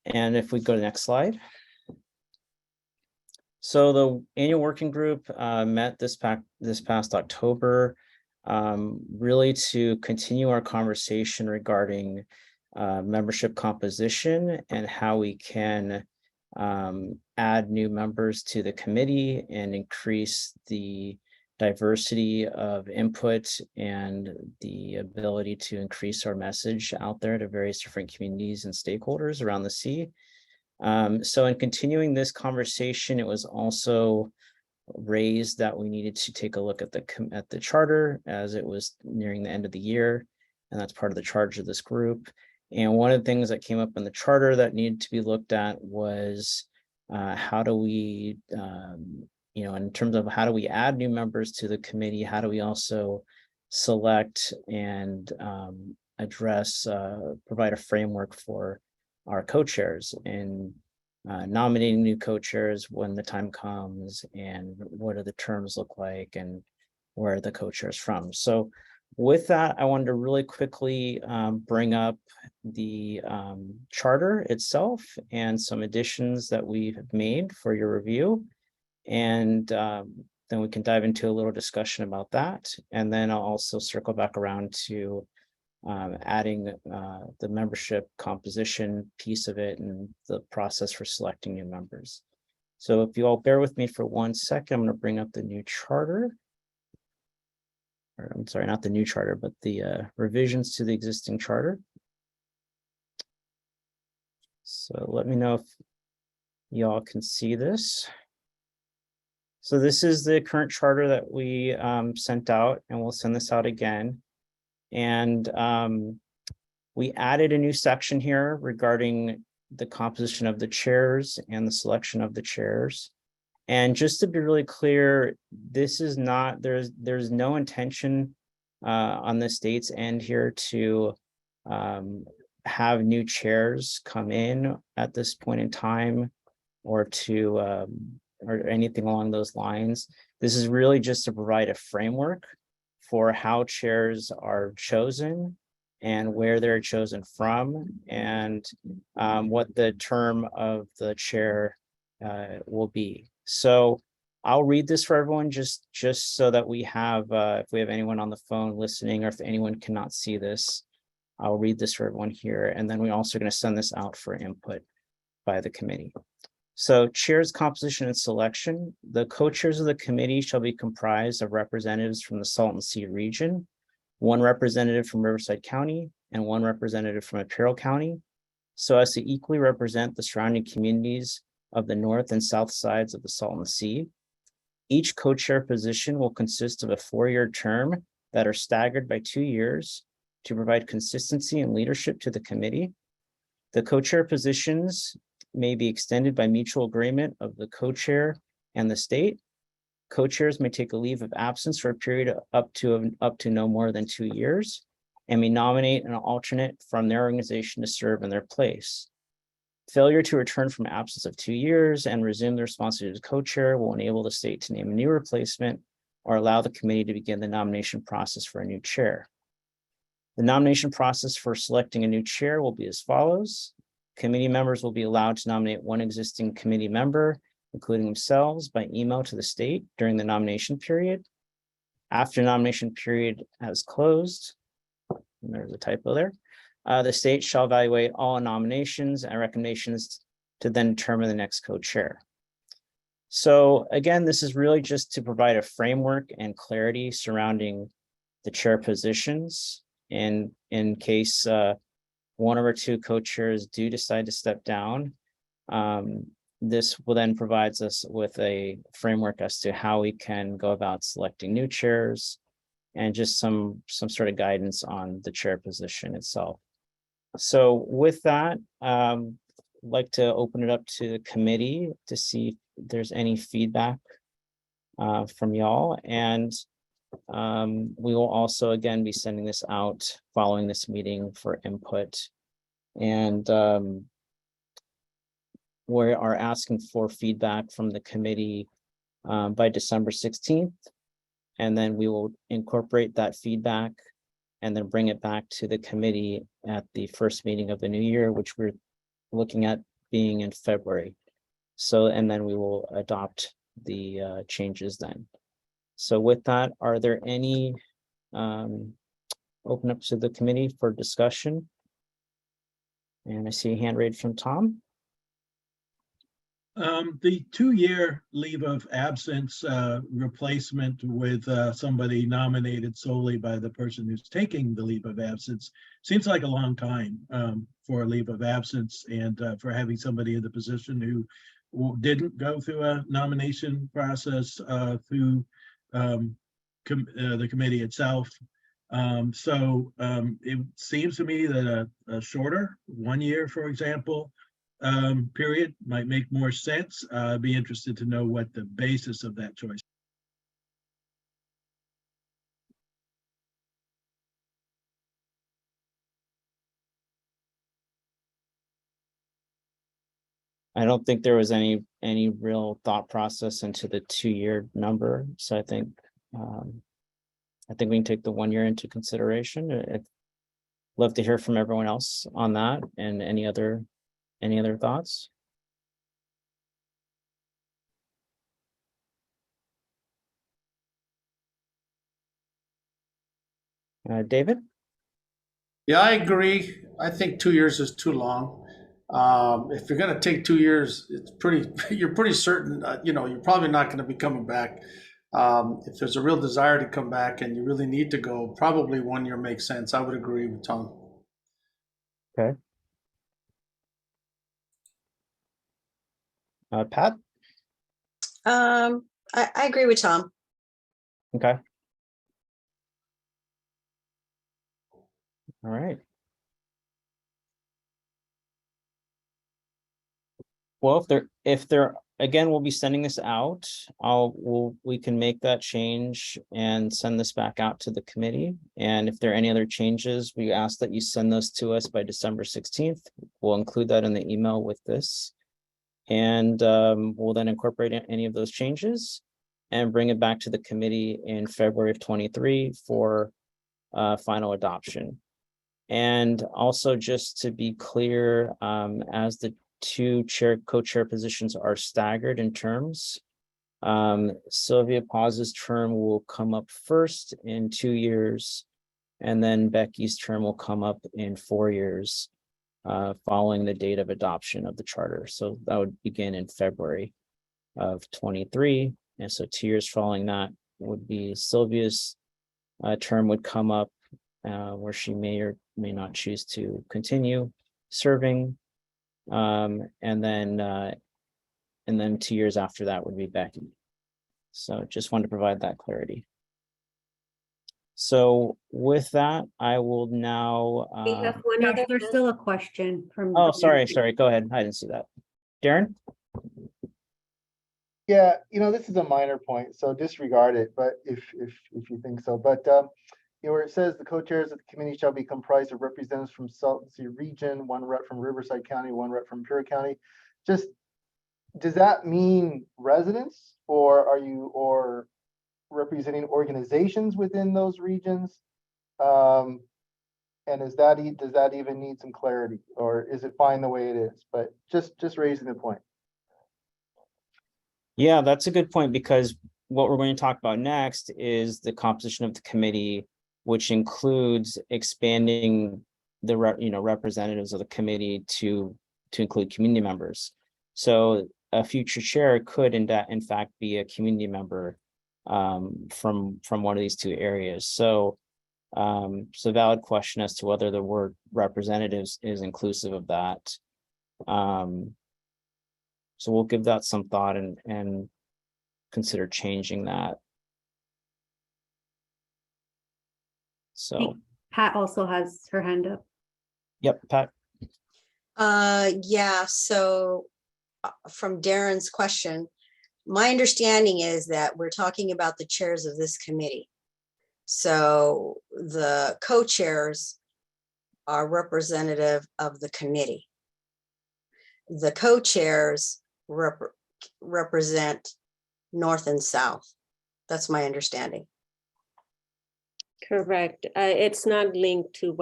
And if we go to the next slide. So the annual working group met this past October, really to continue our conversation regarding membership composition and how we can add new members to the committee and increase the diversity of input and the ability to increase our message out there to various different communities and stakeholders around the sea. So in continuing this conversation, it was also raised that we needed to take a look at the charter, as it was nearing the end of the year, and that's part of the charge of this group. And one of the things that came up in the charter that needed to be looked at was how do we, in terms of how do we add new members to the committee, how do we also select and address, provide a framework for our co-chairs. And nominating new co-chairs when the time comes, and what do the terms look like, and where are the co-chairs from. So with that, I wanted to really quickly bring up the charter itself and some additions that we have made for your review. And then we can dive into a little discussion about that. And then I'll also circle back around to adding the membership composition piece of it and the process for selecting new members. So if you all bear with me for 1 second, I'm going to bring up the new charter. Or, I'm sorry, not the new charter, but the revisions to the existing charter. So let me know if y'all can see this. So this is the current charter that we sent out, and we'll send this out again. And we added a new section here regarding the composition of the chairs and the selection of the chairs. And just to be really clear, this is not, there's no intention on the state's end here to have new chairs come in at this point in time, or to or anything along those lines. This is really just to provide a framework for how chairs are chosen and where they're chosen from, and what the term of the chair will be. So I'll read this for everyone, just so that we have, if we have anyone on the phone listening, or if anyone cannot see this, I'll read this for everyone here. And then we're also going to send this out for input by the committee. So chairs composition and selection. The co-chairs of the committee shall be comprised of representatives from the Salton Sea region, 1 representative from Riverside County, and 1 representative from Imperial County, so as to equally represent the surrounding communities of the north and south sides of the Salton Sea. Each co-chair position will consist of a 4-year term that are staggered by 2 years to provide consistency and leadership to the committee. The co-chair positions may be extended by mutual agreement of the co-chair and the state. Co-chairs may take a leave of absence for a period up to no more than 2 years, and may nominate an alternate from their organization to serve in their place. Failure to return from absence of 2 years and resume the responsibility as co-chair will enable the state to name a new replacement or allow the committee to begin the nomination process for a new chair. The nomination process for selecting a new chair will be as follows. Committee members will be allowed to nominate 1 existing committee member, including themselves, by email to the state during the nomination period. After nomination period has closed, and there's a typo there, the state shall evaluate all nominations and recommendations to then determine the next co-chair. So again, this is really just to provide a framework and clarity surrounding the chair positions. And in case 1 or 2 co-chairs do decide to step down, this will then provides us with a framework as to how we can go about selecting new chairs, and just some sort of guidance on the chair position itself. So with that, I'd like to open it up to the committee to see if there's any feedback from y'all. And we will also again be sending this out following this meeting for input. And we are asking for feedback from the committee by December 16th. And then we will incorporate that feedback and then bring it back to the committee at the first meeting of the new year, which we're looking at being in February. So, and then we will adopt the changes then. So with that, are there any open up to the committee for discussion? And I see a hand raised from Tom. The 2-year leave of absence replacement with somebody nominated solely by the person who's taking the leave of absence seems like a long time for a leave of absence, and for having somebody in the position who didn't go through a nomination process through the committee itself. So it seems to me that a shorter 1 year, for example, period might make more sense. I'd be interested to know what the basis of that choice. I don't think there was any real thought process into the 2-year number. So I think we can take the 1 year into consideration. I'd love to hear from everyone else on that and any other thoughts. David? Yeah, I agree. I think 2 years is too long. If you're gonna take 2 years, it's pretty, you're pretty certain, you're probably not gonna be coming back. If there's a real desire to come back and you really need to go, probably 1 year makes sense. I would agree with Tom. Okay. Pat? I agree with Tom. Okay. All right. Well, if they're again, we'll be sending this out. We can make that change and send this back out to the committee. And if there are any other changes, we ask that you send those to us by December 16th. We'll include that in the email with this. And we'll then incorporate any of those changes and bring it back to the committee in February of 23 for final adoption. And also, just to be clear, as the two co-chair positions are staggered in terms, Sylvia Paz's term will come up first in 2 years, and then Becky's term will come up in 4 years following the date of adoption of the charter. So that would begin in February of 23. And so 2 years following that would be Sylvia's term would come up where she may or may not choose to continue serving. And then 2 years after that would be Becky. So just wanted to provide that clarity. So with that, I will now. We have one Josh, other. there's still a question from. Oh, sorry. Go ahead. I didn't see that. Darren? Yeah, this is a minor point, so disregard it, but if you think so. But where it says the co-chairs of the committee shall be comprised of representatives from Salton Sea region, 1 rep from Riverside County, 1 rep from Imperial County. Just, does that mean residents, or representing organizations within those regions? And does that even need some clarity, or is it fine the way it is? But just raising the point. Yeah, that's a good point, because what we're going to talk about next is the composition of the committee, which includes expanding the representatives of the committee to include community members. So a future chair could in fact be a community member from one of these two areas. So it's a valid question as to whether the word representatives is inclusive of that. So we'll give that some thought and consider changing that. So Pat also has her hand up. Yep, Pat. Yeah, so from Darren's question, my understanding is that we're talking about the chairs of this committee. So the co-chairs are representative of the committee. The co-chairs represent North and South. That's my understanding. Correct. It's not linked to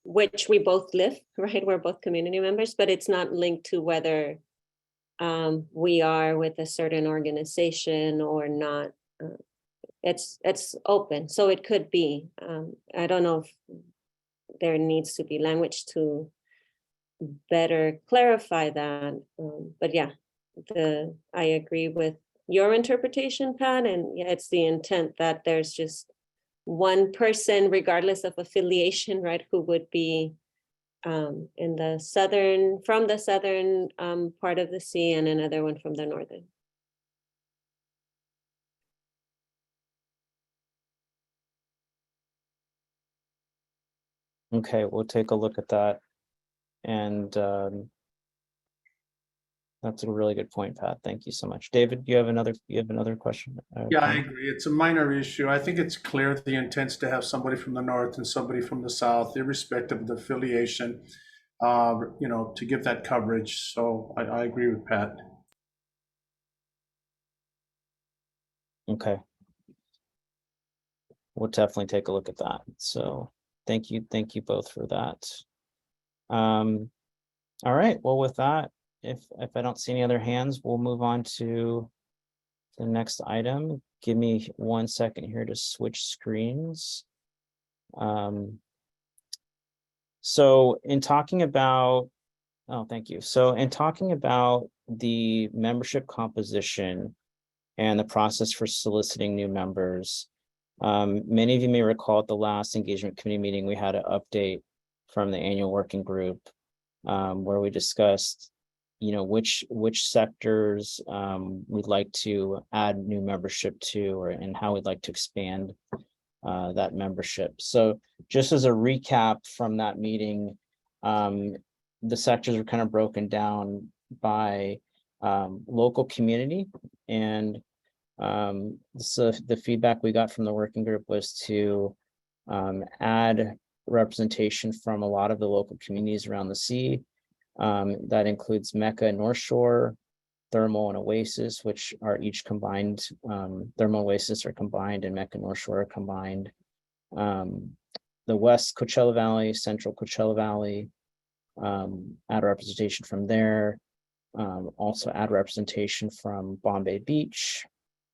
which we both live, right? We're both community members, but it's not linked to whether we are with a certain organization or not. It's open, so it could be. I don't know if there needs to be language to better clarify that, but yeah, I agree with your interpretation, Pat, and yeah, it's the intent that there's just one person, regardless of affiliation, right, who would be from the southern part of the sea, and another one from the northern. Okay, we'll take a look at that. And that's a really good point, Pat. Thank you so much. David, you have another question? Yeah, I agree. It's a minor issue. I think it's clear the intent's to have somebody from the north and somebody from the south, irrespective of the affiliation. to give that coverage. So I agree with Pat. Okay. We'll definitely take a look at that. So thank you both for that. All right, well, with that, if I don't see any other hands, we'll move on to the next item. Give me 1 second here to switch screens. So in talking about, oh, thank you. So in talking about the membership composition and the process for soliciting new members, many of you may recall at the last engagement committee meeting, we had an update from the annual working group where we discussed, which sectors we'd like to add new membership to, and how we'd like to expand that membership. So just as a recap from that meeting, the sectors were kind of broken down by local community, and so the feedback we got from the working group was to add representation from a lot of the local communities around the sea. That includes Mecca and North Shore, Thermal and Oasis, which are each combined. Thermal and Oasis are combined, and Mecca and North Shore are combined. The West Coachella Valley, Central Coachella Valley, add representation from there. Also add representation from Bombay Beach,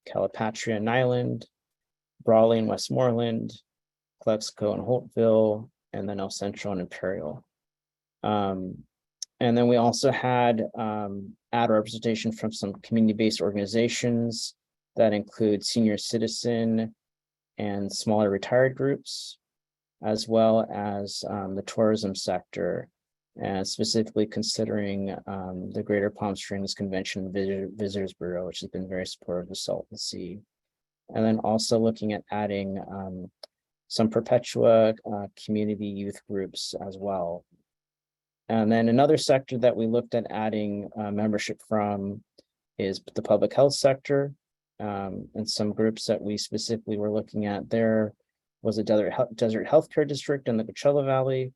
Calipatria and Island, Brawley and Westmoreland, Calexico and Holtville, and then El Centro and Imperial. And then we also had add representation from some community-based organizations that include senior citizen and smaller retired groups, as well as the tourism sector, and specifically considering the Greater Palm Springs Convention Visitors Bureau, which has been very supportive of Salton Sea. And then also looking at adding some Perpetua community youth groups as well. And then another sector that we looked at adding membership from is the public health sector. And some groups that we specifically were looking at there was a desert healthcare district in the Coachella Valley,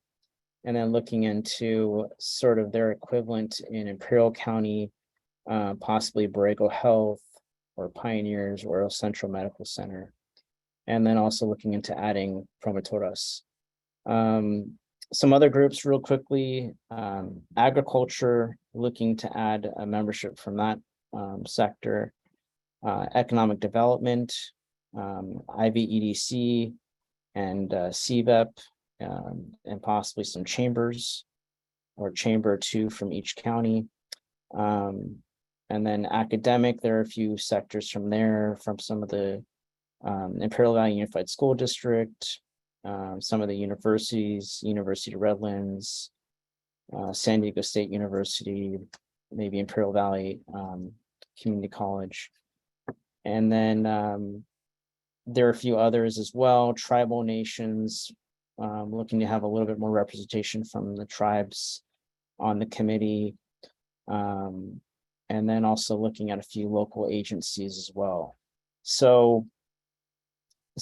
and then looking into sort of their equivalent in Imperial County, possibly Borrego Health or Pioneers or El Centro Medical Center. And then also looking into adding Promotoras. Some other groups real quickly, agriculture, looking to add a membership from that sector, economic development, IVEDC, and CVEP, and possibly some chambers or chamber 2 from each county. And then academic, there are a few sectors from there, from some of the Imperial Valley Unified School District, some of the universities, University of Redlands, San Diego State University, maybe Imperial Valley Community College. And then there are a few others as well, tribal nations, looking to have a little bit more representation from the tribes on the committee. And then also looking at a few local agencies as well. So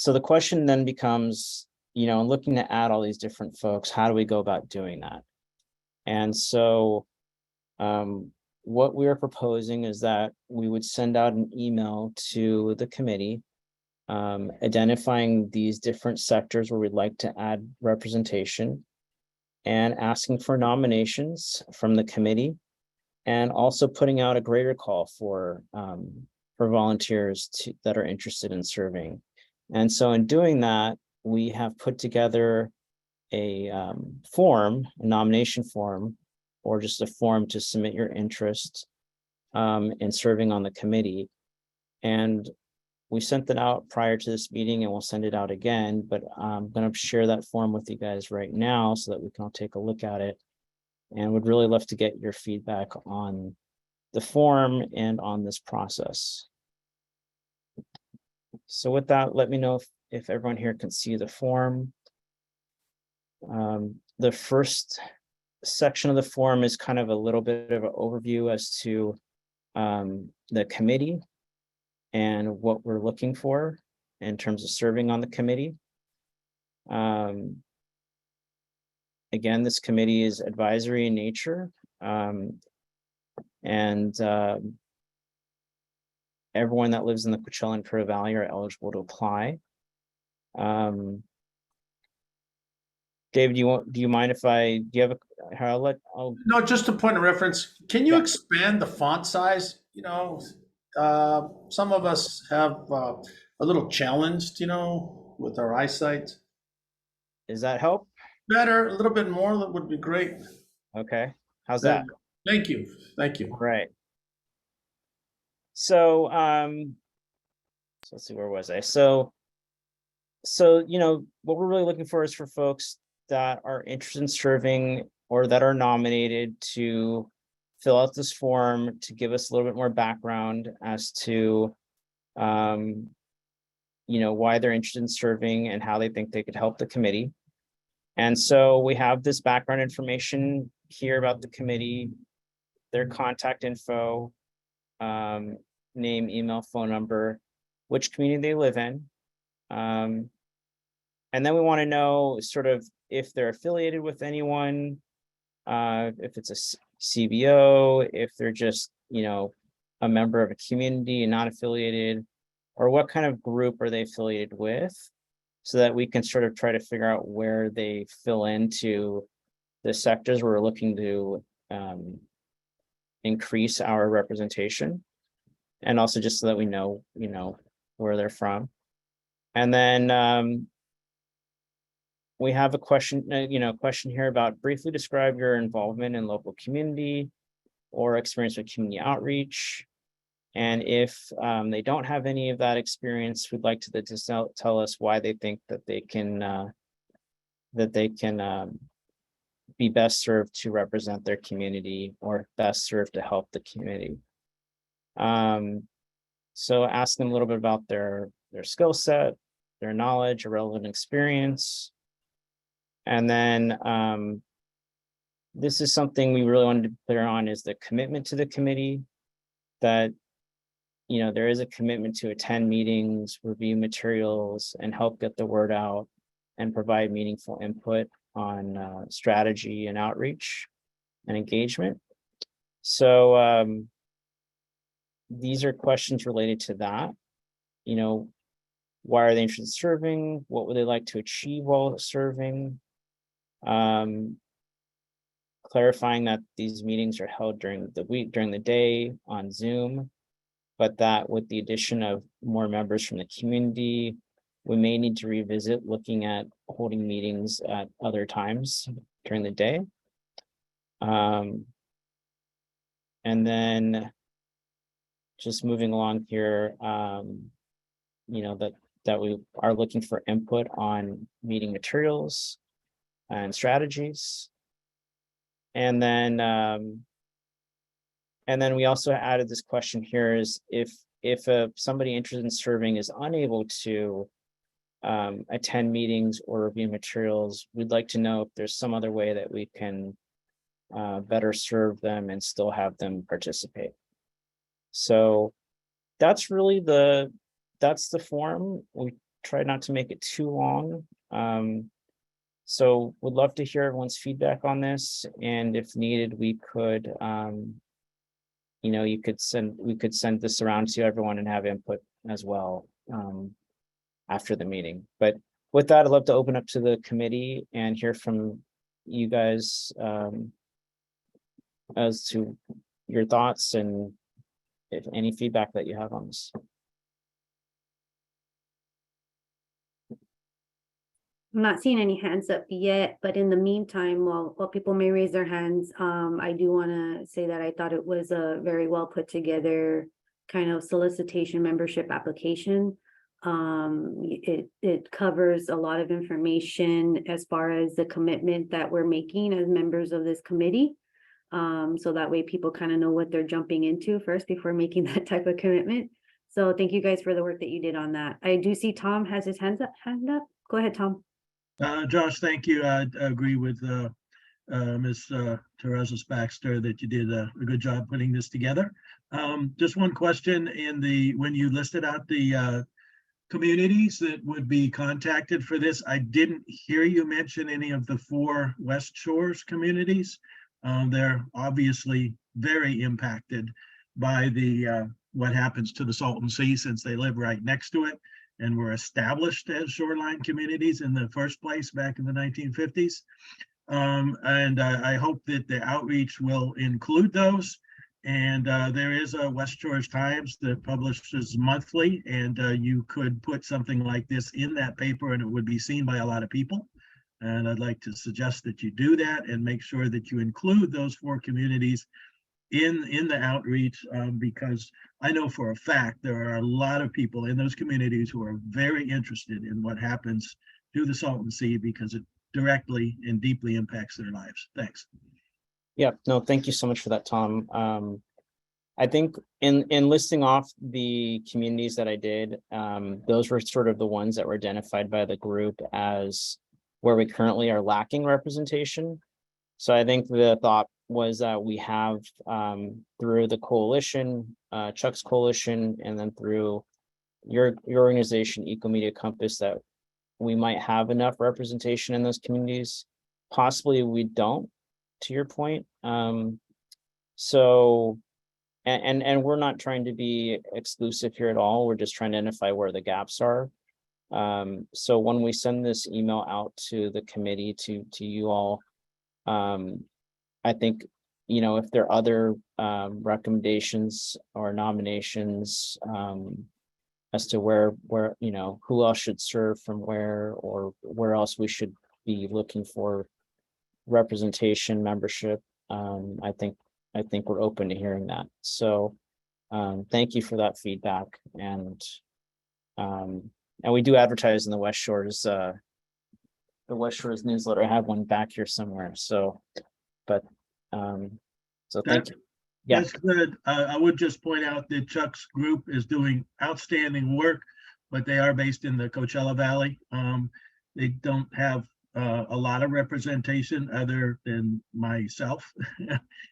the question then becomes, looking to add all these different folks, how do we go about doing that? And so what we are proposing is that we would send out an email to the committee identifying these different sectors where we'd like to add representation and asking for nominations from the committee, and also putting out a greater call for volunteers that are interested in serving. And so in doing that, we have put together a form, a nomination form, or just a form to submit your interest in serving on the committee. And we sent it out prior to this meeting, and we'll send it out again, but I'm going to share that form with you guys right now so that we can all take a look at it, and would really love to get your feedback on the form and on this process. So with that, let me know if everyone here can see the form. The first section of the form is kind of a little bit of an overview as to the committee and what we're looking for in terms of serving on the committee. And Again, this committee is advisory in nature. And everyone that lives in the Coachella and Imperial Valley are eligible to apply. David, do you mind if do you have I'll No, just a point of reference. Can you Yeah. expand the font size? You know, some of us have a little challenged, you know, with our eyesight. Does that help? Better, a little bit more, that would be great. Okay, how's that? Thank you. Thank you. All right. So, so let's see, where was I? So, you know, what we're really looking for is for folks that are interested in serving or that are nominated to fill out this form to give us a little bit more background as to, you know, why they're interested in serving and how they think they could help the committee. And so we have this background information here about the committee, their contact info, name, email, phone number, which community they live in. And then we want to know sort of if they're affiliated with anyone, if it's a CBO, if they're just, you know, a member of a community and not affiliated, or what kind of group are they affiliated with, so that we can sort of try to figure out where they fill into the sectors we're looking to increase our representation. And also just so that we know, you know, where they're from. And then we have a question, question here about briefly describe your involvement in local community or experience with community outreach. And if they don't have any of that experience, we'd like to tell us why they think that they can be best served to represent their community or best served to help the community. So ask them a little bit about their skill set, their knowledge, or relevant experience. And then this is something we really wanted to be clear on, is the commitment to the committee, that, you know, there is a commitment to attend meetings, review materials, and help get the word out and provide meaningful input on strategy and outreach and engagement. So these are questions related to that. You know, why are they interested in serving? What would they like to achieve while serving? Clarifying that these meetings are held during the week, during the day on Zoom, but that with the addition of more members from the community, we may need to revisit looking at holding meetings at other times during the day. And then just moving along here, you know, that we are looking for input on meeting materials and strategies. And then we also added this question here, is if somebody interested in serving is unable to attend meetings or review materials, we'd like to know if there's some other way that we can better serve them and still have them participate. So that's really that's the form. We try not to make it too long. So would love to hear everyone's feedback on this. And if needed, we could, you know, we could send this around to everyone and have input as well after the meeting. But with that, I'd love to open up to the committee and hear from you guys as to your thoughts and if any feedback that you have on this. I'm not seeing any hands up yet, but in the meantime, while people may raise their hands, I do want to say that I thought it was a very well put together kind of solicitation membership application. It covers a lot of information as far as the commitment that we're making as members of this committee. So that way people kind of know what they're jumping into first before making that type of commitment. So thank you guys for the work that you did on that. I do see Tom has his hand up. Go ahead, Tom. Josh, thank you. I agree with Ms. Teresa Baxter that you did a good job putting this together. Just one question: when you listed out the communities that would be contacted for this. I didn't hear you mention any of the 4 West Shores communities. They're obviously very impacted by the what happens to the Salton Sea, since they live right next to it and were established as shoreline communities in the first place back in the 1950s. And I hope that the outreach will include those. And there is a West Shores Times that publishes monthly, and you could put something like this in that paper and it would be seen by a lot of people. And I'd like to suggest that you do that and make sure that you include those 4 communities in the outreach, because I know for a fact there are a lot of people in those communities who are very interested in what happens to the Salton Sea, because it directly and deeply impacts their lives. Thanks. Yeah, no, thank you so much for that, Tom. I think in listing off the communities that I did, those were sort of the ones that were identified by the group as where we currently are lacking representation. So I think the thought was that we have through the coalition, Chuck's coalition, and then through your organization, Ecomedia Compass, that we might have enough representation in those communities. Possibly we don't, to your point. So, and we're not trying to be exclusive here at all. We're just trying to identify where the gaps are. So when we send this email out to the committee, to you all, I think, you know, if there are other recommendations or nominations as to where, you know, who else should serve from where, or where else we should be looking for representation, membership, I think we're open to hearing that. So thank you for that feedback. And we do advertise in the West Shores newsletter. I have one back here somewhere. So, but so thank you. Yeah, That's good. I would just point out that Chuck's group is doing outstanding work, but they are based in the Coachella Valley. They don't have a lot of representation other than myself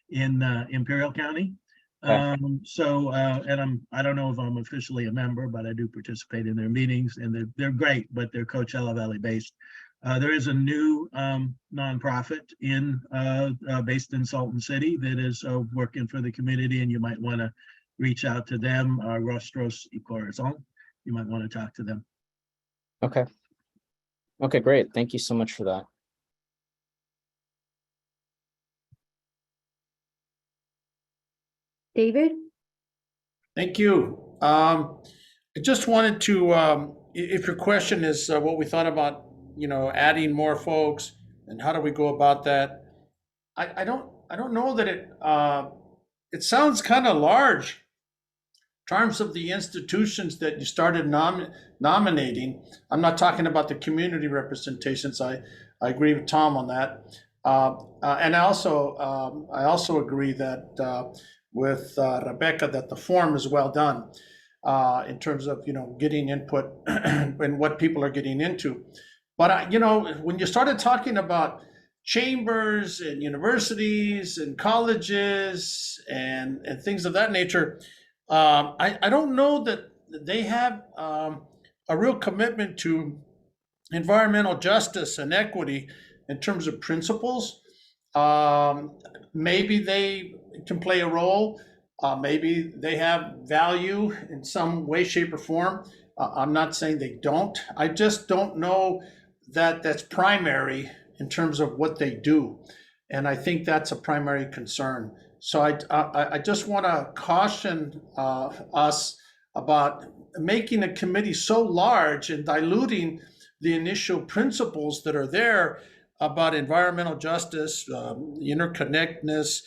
in Imperial County. And I don't know if I'm officially a member, but I do participate in their meetings, and they're great, but they're Coachella Valley based. There is a new nonprofit based in Salton City that is working for the community, and you might want to reach out to them. Rostros y Corazon. You might want to talk to them. okay. Okay, great. Thank you so much for that. David? Thank you. I just wanted to, if your question is what we thought about, you know, adding more folks and how do we go about that? I don't know that it sounds kind of large in terms of the institutions that you started nominating. I'm not talking about the community representations. I agree with Tom on that. And I also agree that with Rebecca, that the form is well done in terms of, you know, getting input and what people are getting into. But, you know, when you started talking about chambers and universities and colleges and things of that nature, I don't know that they have a real commitment to environmental justice and equity in terms of principles. Maybe they can play a role. Maybe they have value in some way, shape, or form. I'm not saying they don't. I just don't know that that's primary in terms of what they do. And I think that's a primary concern. So I just want to caution us about making a committee so large and diluting the initial principles that are there about environmental justice, interconnectedness,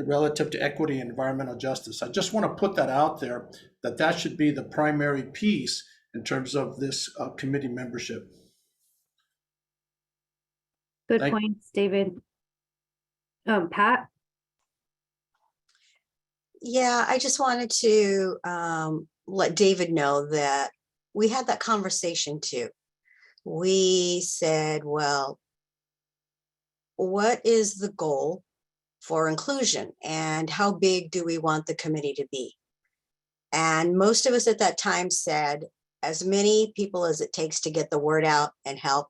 relative to equity and environmental justice. I just want to put that out there, that should be the primary piece in terms of this committee membership. Good points, David. Pat? Yeah, I just wanted to let David know that we had that conversation too. We said, well, what is the goal for inclusion and how big do we want the committee to be? And most of us at that time said as many people as it takes to get the word out and help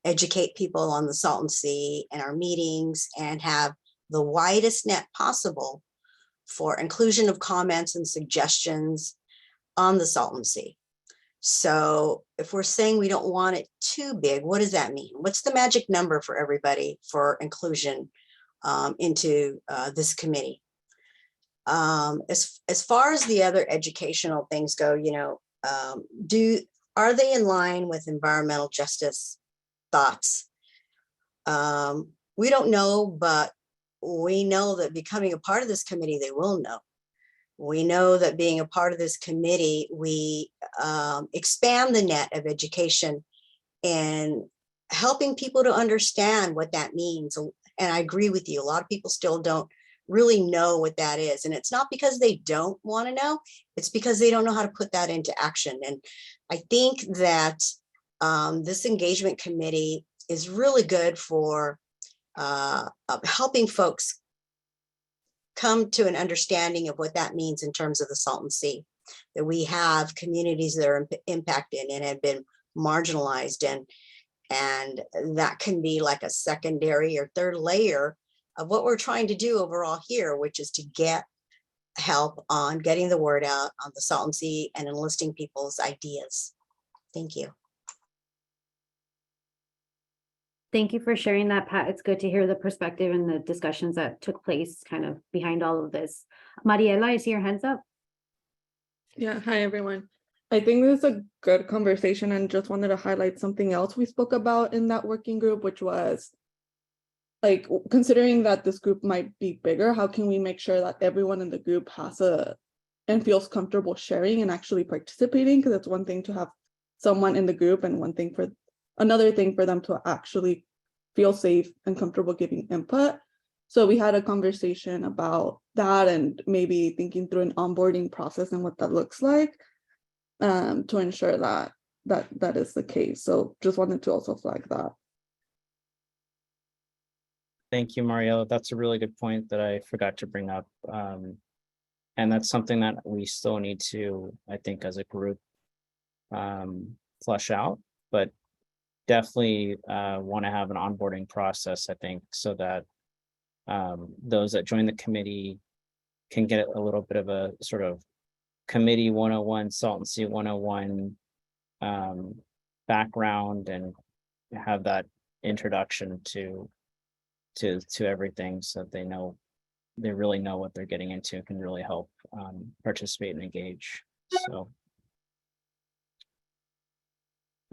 educate people on the Salton Sea and our meetings, and have the widest net possible for inclusion of comments and suggestions on the Salton Sea. So if we're saying we don't want it too big, what does that mean? What's the magic number for everybody for inclusion into this committee? As far as the other educational things go, you know, are they in line with environmental justice thoughts? We don't know, but we know that becoming a part of this committee, they will know. We know that being a part of this committee, we expand the net of education and helping people to understand what that means. And I agree with you, a lot of people still don't really know what that is. And it's not because they don't want to know, it's because they don't know how to put that into action. And I think that this engagement committee is really good for helping folks come to an understanding of what that means in terms of the Salton Sea, that we have communities that are impacted and have been marginalized, and that can be like a secondary or third layer of what we're trying to do overall here, which is to get help on getting the word out on the Salton Sea and enlisting people's ideas. Thank you. Thank you for sharing that, Pat. It's good to hear the perspective and the discussions that took place kind of behind all of this. Mariela, I see your hands up. Yeah, hi everyone. I think this is a good conversation, and just wanted to highlight something else we spoke about in that working group, which was like, considering that this group might be bigger, how can we make sure that everyone in the group has and feels comfortable sharing and actually participating? Because it's one thing to have someone in the group, and another thing for them to actually feel safe and comfortable giving input. So we had a conversation about that, and maybe thinking through an onboarding process and what that looks like to ensure that is the case. So just wanted to also flag that. Thank you, Mario. That's a really good point that I forgot to bring up. And that's something that we still need to, I think, as a group, flesh out, but definitely want to have an onboarding process, I think, so that those that join the committee can get a little bit of a sort of committee 101, Salton Sea 101 background, and have that introduction to everything, so they really know what they're getting into, can really help participate and engage. So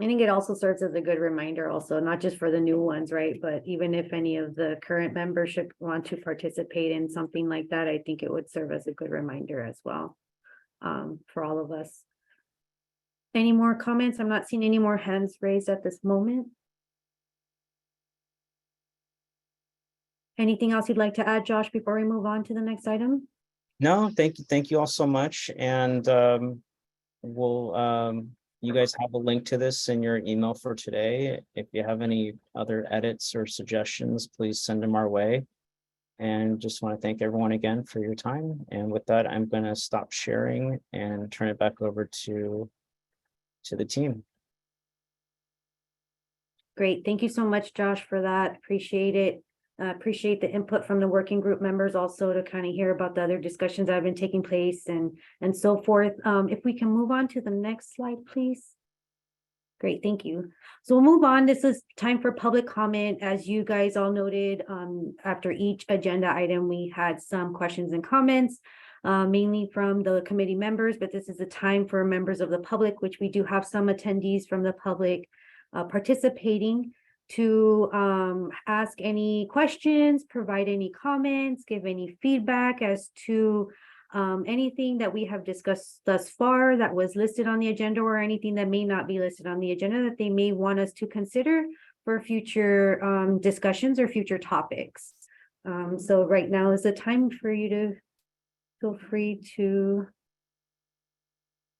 I think it also serves as a good reminder also, not just for the new ones, right? But even if any of the current membership want to participate in something like that, I think it would serve as a good reminder as well for all of us. Any more comments? I'm not seeing any more hands raised at this moment. Anything else you'd like to add, Josh, before we move on to the next item? no, thank you all so much. And you guys have a link to this in your email for today. If you have any other edits or suggestions, please send them our way. And just want to thank everyone again for your time. And with that, I'm going to stop sharing and turn it back over to the team. Great. Thank you so much, Josh, for that. Appreciate it. Appreciate the input from the working group members also, to kind of hear about the other discussions that have been taking place and so forth. If we can move on to the next slide, please. Great, thank you. So we'll move on. This is time for public comment. As you guys all noted, after each agenda item, we had some questions and comments, mainly from the committee members, but this is a time for members of the public, which we do have some attendees from the public participating, to ask any questions, provide any comments, give any feedback as to anything that we have discussed thus far that was listed on the agenda, or anything that may not be listed on the agenda that they may want us to consider for future discussions or future topics. So right now is the time for you to feel free to,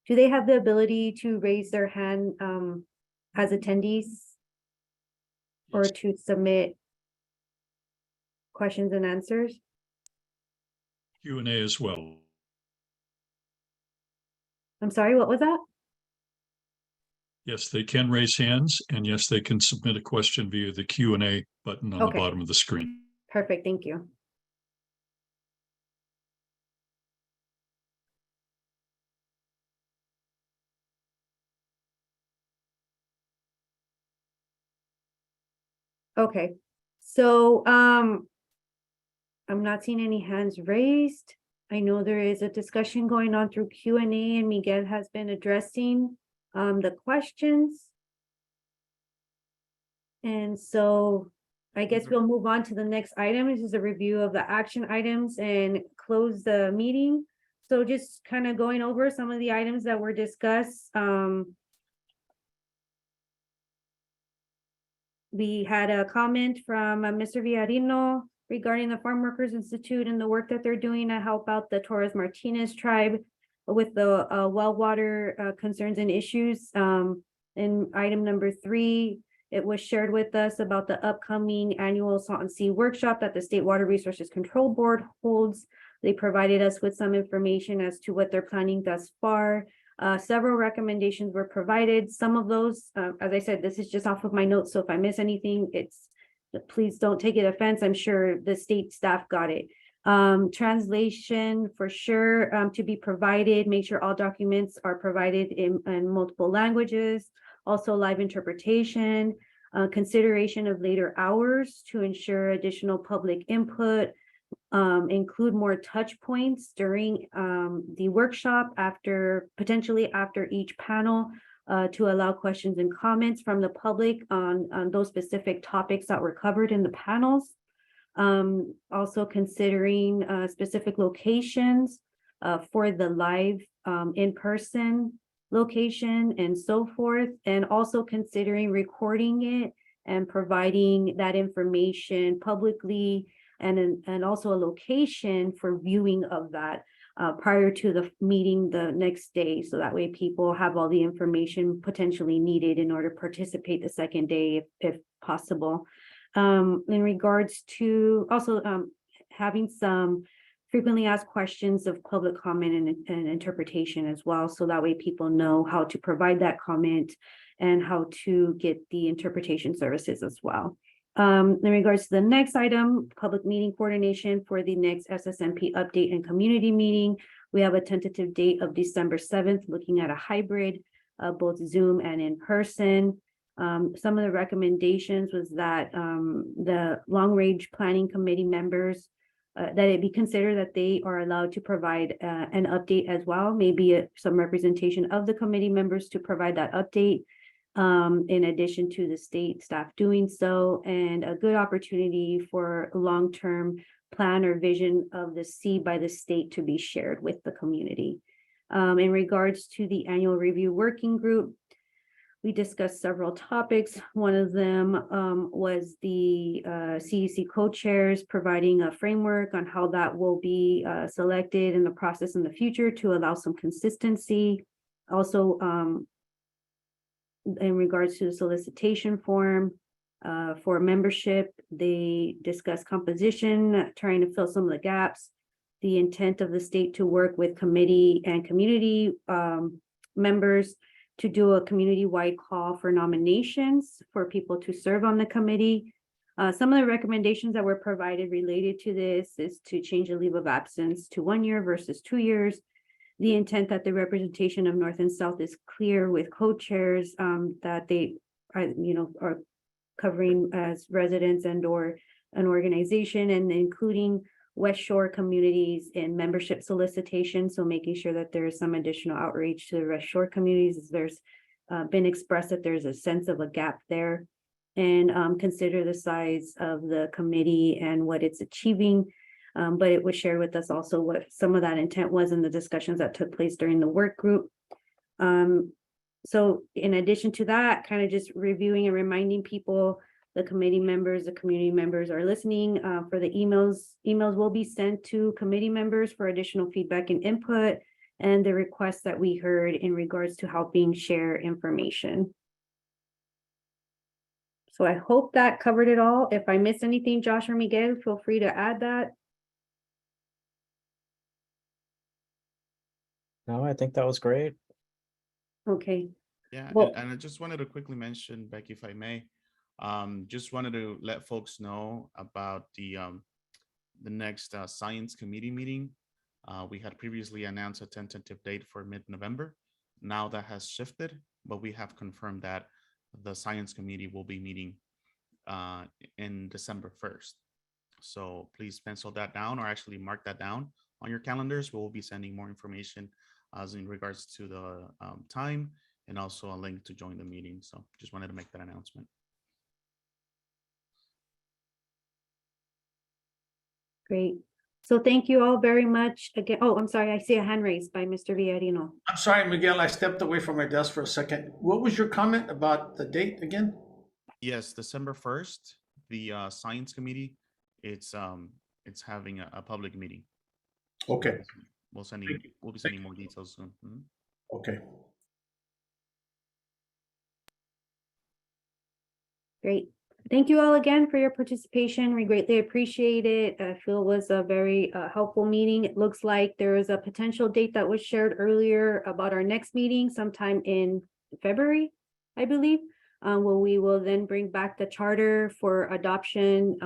do they have the ability to raise their hand as attendees, or to submit questions and answers? Q&A as well. I'm sorry, what was that? Yes, they can raise hands, and yes, they can submit a question via the Q&A button on the Okay. bottom of the screen. Perfect, thank you. Okay, so I'm not seeing any hands raised. I know there is a discussion going on through Q&A, and Miguel has been addressing the questions. And so I guess we'll move on to the next item. This is a review of the action items and close the meeting. So just kind of going over some of the items that were discussed. We had a comment from Mr. Villarino regarding the Farm Workers Institute and the work that they're doing to help out the Torres Martinez tribe with the well water concerns and issues. In item number 3, it was shared with us about the upcoming annual Salton Sea workshop that the State Water Resources Control Board holds. They provided us with some information as to what they're planning thus far. Several recommendations were provided. Some of those, as I said, this is just off of my notes, so if I miss anything, please don't take it offense. I'm sure the state staff got it. Translation for sure to be provided. Make sure all documents are provided in multiple languages. Also live interpretation, consideration of later hours to ensure additional public input, include more touch points during the workshop potentially after each panel to allow questions and comments from the public on those specific topics that were covered in the panels. Also considering specific locations for the live in-person location and so forth, and also considering recording it and providing that information publicly, and also a location for viewing of that prior to the meeting the next day, so that way people have all the information potentially needed in order to participate the second day if possible. In regards to also having some frequently asked questions of public comment and interpretation as well, so that way people know how to provide that comment and how to get the interpretation services as well. In regards to the next item, public meeting coordination for the next SSMP update and community meeting, we have a tentative date of December 7th, looking at a hybrid, both Zoom and in person. Some of the recommendations was that the long range planning committee members, that it be considered that they are allowed to provide an update as well, maybe some representation of the committee members to provide that update, in addition to the state staff doing so, and a good opportunity for long-term plan or vision of the sea by the state to be shared with the community. In regards to the annual review working group, we discussed several topics. One of them was the CEC co-chairs providing a framework on how that will be selected in the process in the future to allow some consistency. Also, in regards to the solicitation form for membership, they discussed composition, trying to fill some of the gaps, the intent of the state to work with committee and community members to do a community-wide call for nominations for people to serve on the committee. Some of the recommendations that were provided related to this is to change the leave of absence to 1 year versus 2 years. The intent that the representation of North and South is clear with co-chairs, that they are covering as residents and or an organization, and including West Shore communities in membership solicitation. So making sure that there is some additional outreach to the West Shore communities, as there's been expressed that there's a sense of a gap there, and consider the size of the committee and what it's achieving. But it was shared with us also what some of that intent was in the discussions that took place during the work group. So in addition to that, kind of just reviewing and reminding people, the committee members, the community members are listening for the emails. Emails will be sent to committee members for additional feedback and input, and the requests that we heard in regards to helping share information. So I hope that covered it all. If I missed anything, Josh or Miguel, feel free to add that. No, I think that was great. Okay, Yeah, Well- and I just wanted to quickly mention, Becky, if I may, just wanted to let folks know about the next Science Committee meeting. We had previously announced a tentative date for mid-November. Now that has shifted, but we have confirmed that the Science Committee will be meeting in December 1st. So please pencil that down, or actually mark that down on your calendars. We'll be sending more information as in regards to the time, and also a link to join the meeting. So just wanted to make that announcement. great. So thank you all very much again. Oh, I'm sorry. I see a hand raised by Mr. Villarino. I'm sorry, Miguel, I stepped away from my desk for a second. What was your comment about the date again? Yes, December 1st, the Science Committee, it's having a public meeting. Okay, We'll Thank you. be sending more details soon. Mhm. okay. Great. Thank you all again for your participation. We greatly appreciate it. I feel it was a very helpful meeting. It looks like there is a potential date that was shared earlier about our next meeting sometime in February, I believe. Where we will then bring back the charter for adoption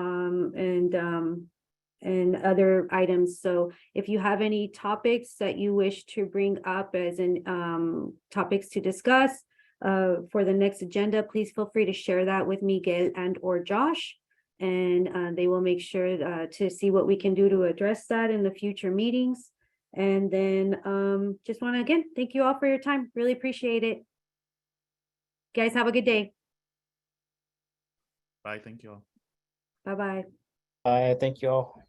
and other items. So if you have any topics that you wish to bring up as in topics to discuss for the next agenda, please feel free to share that with Miguel and or Josh. And they will make sure to see what we can do to address that in the future meetings. And then just want to again, thank you all for your time. Really appreciate it. Guys, have a good day. Bye, thank you all. Bye-bye. Thank you all.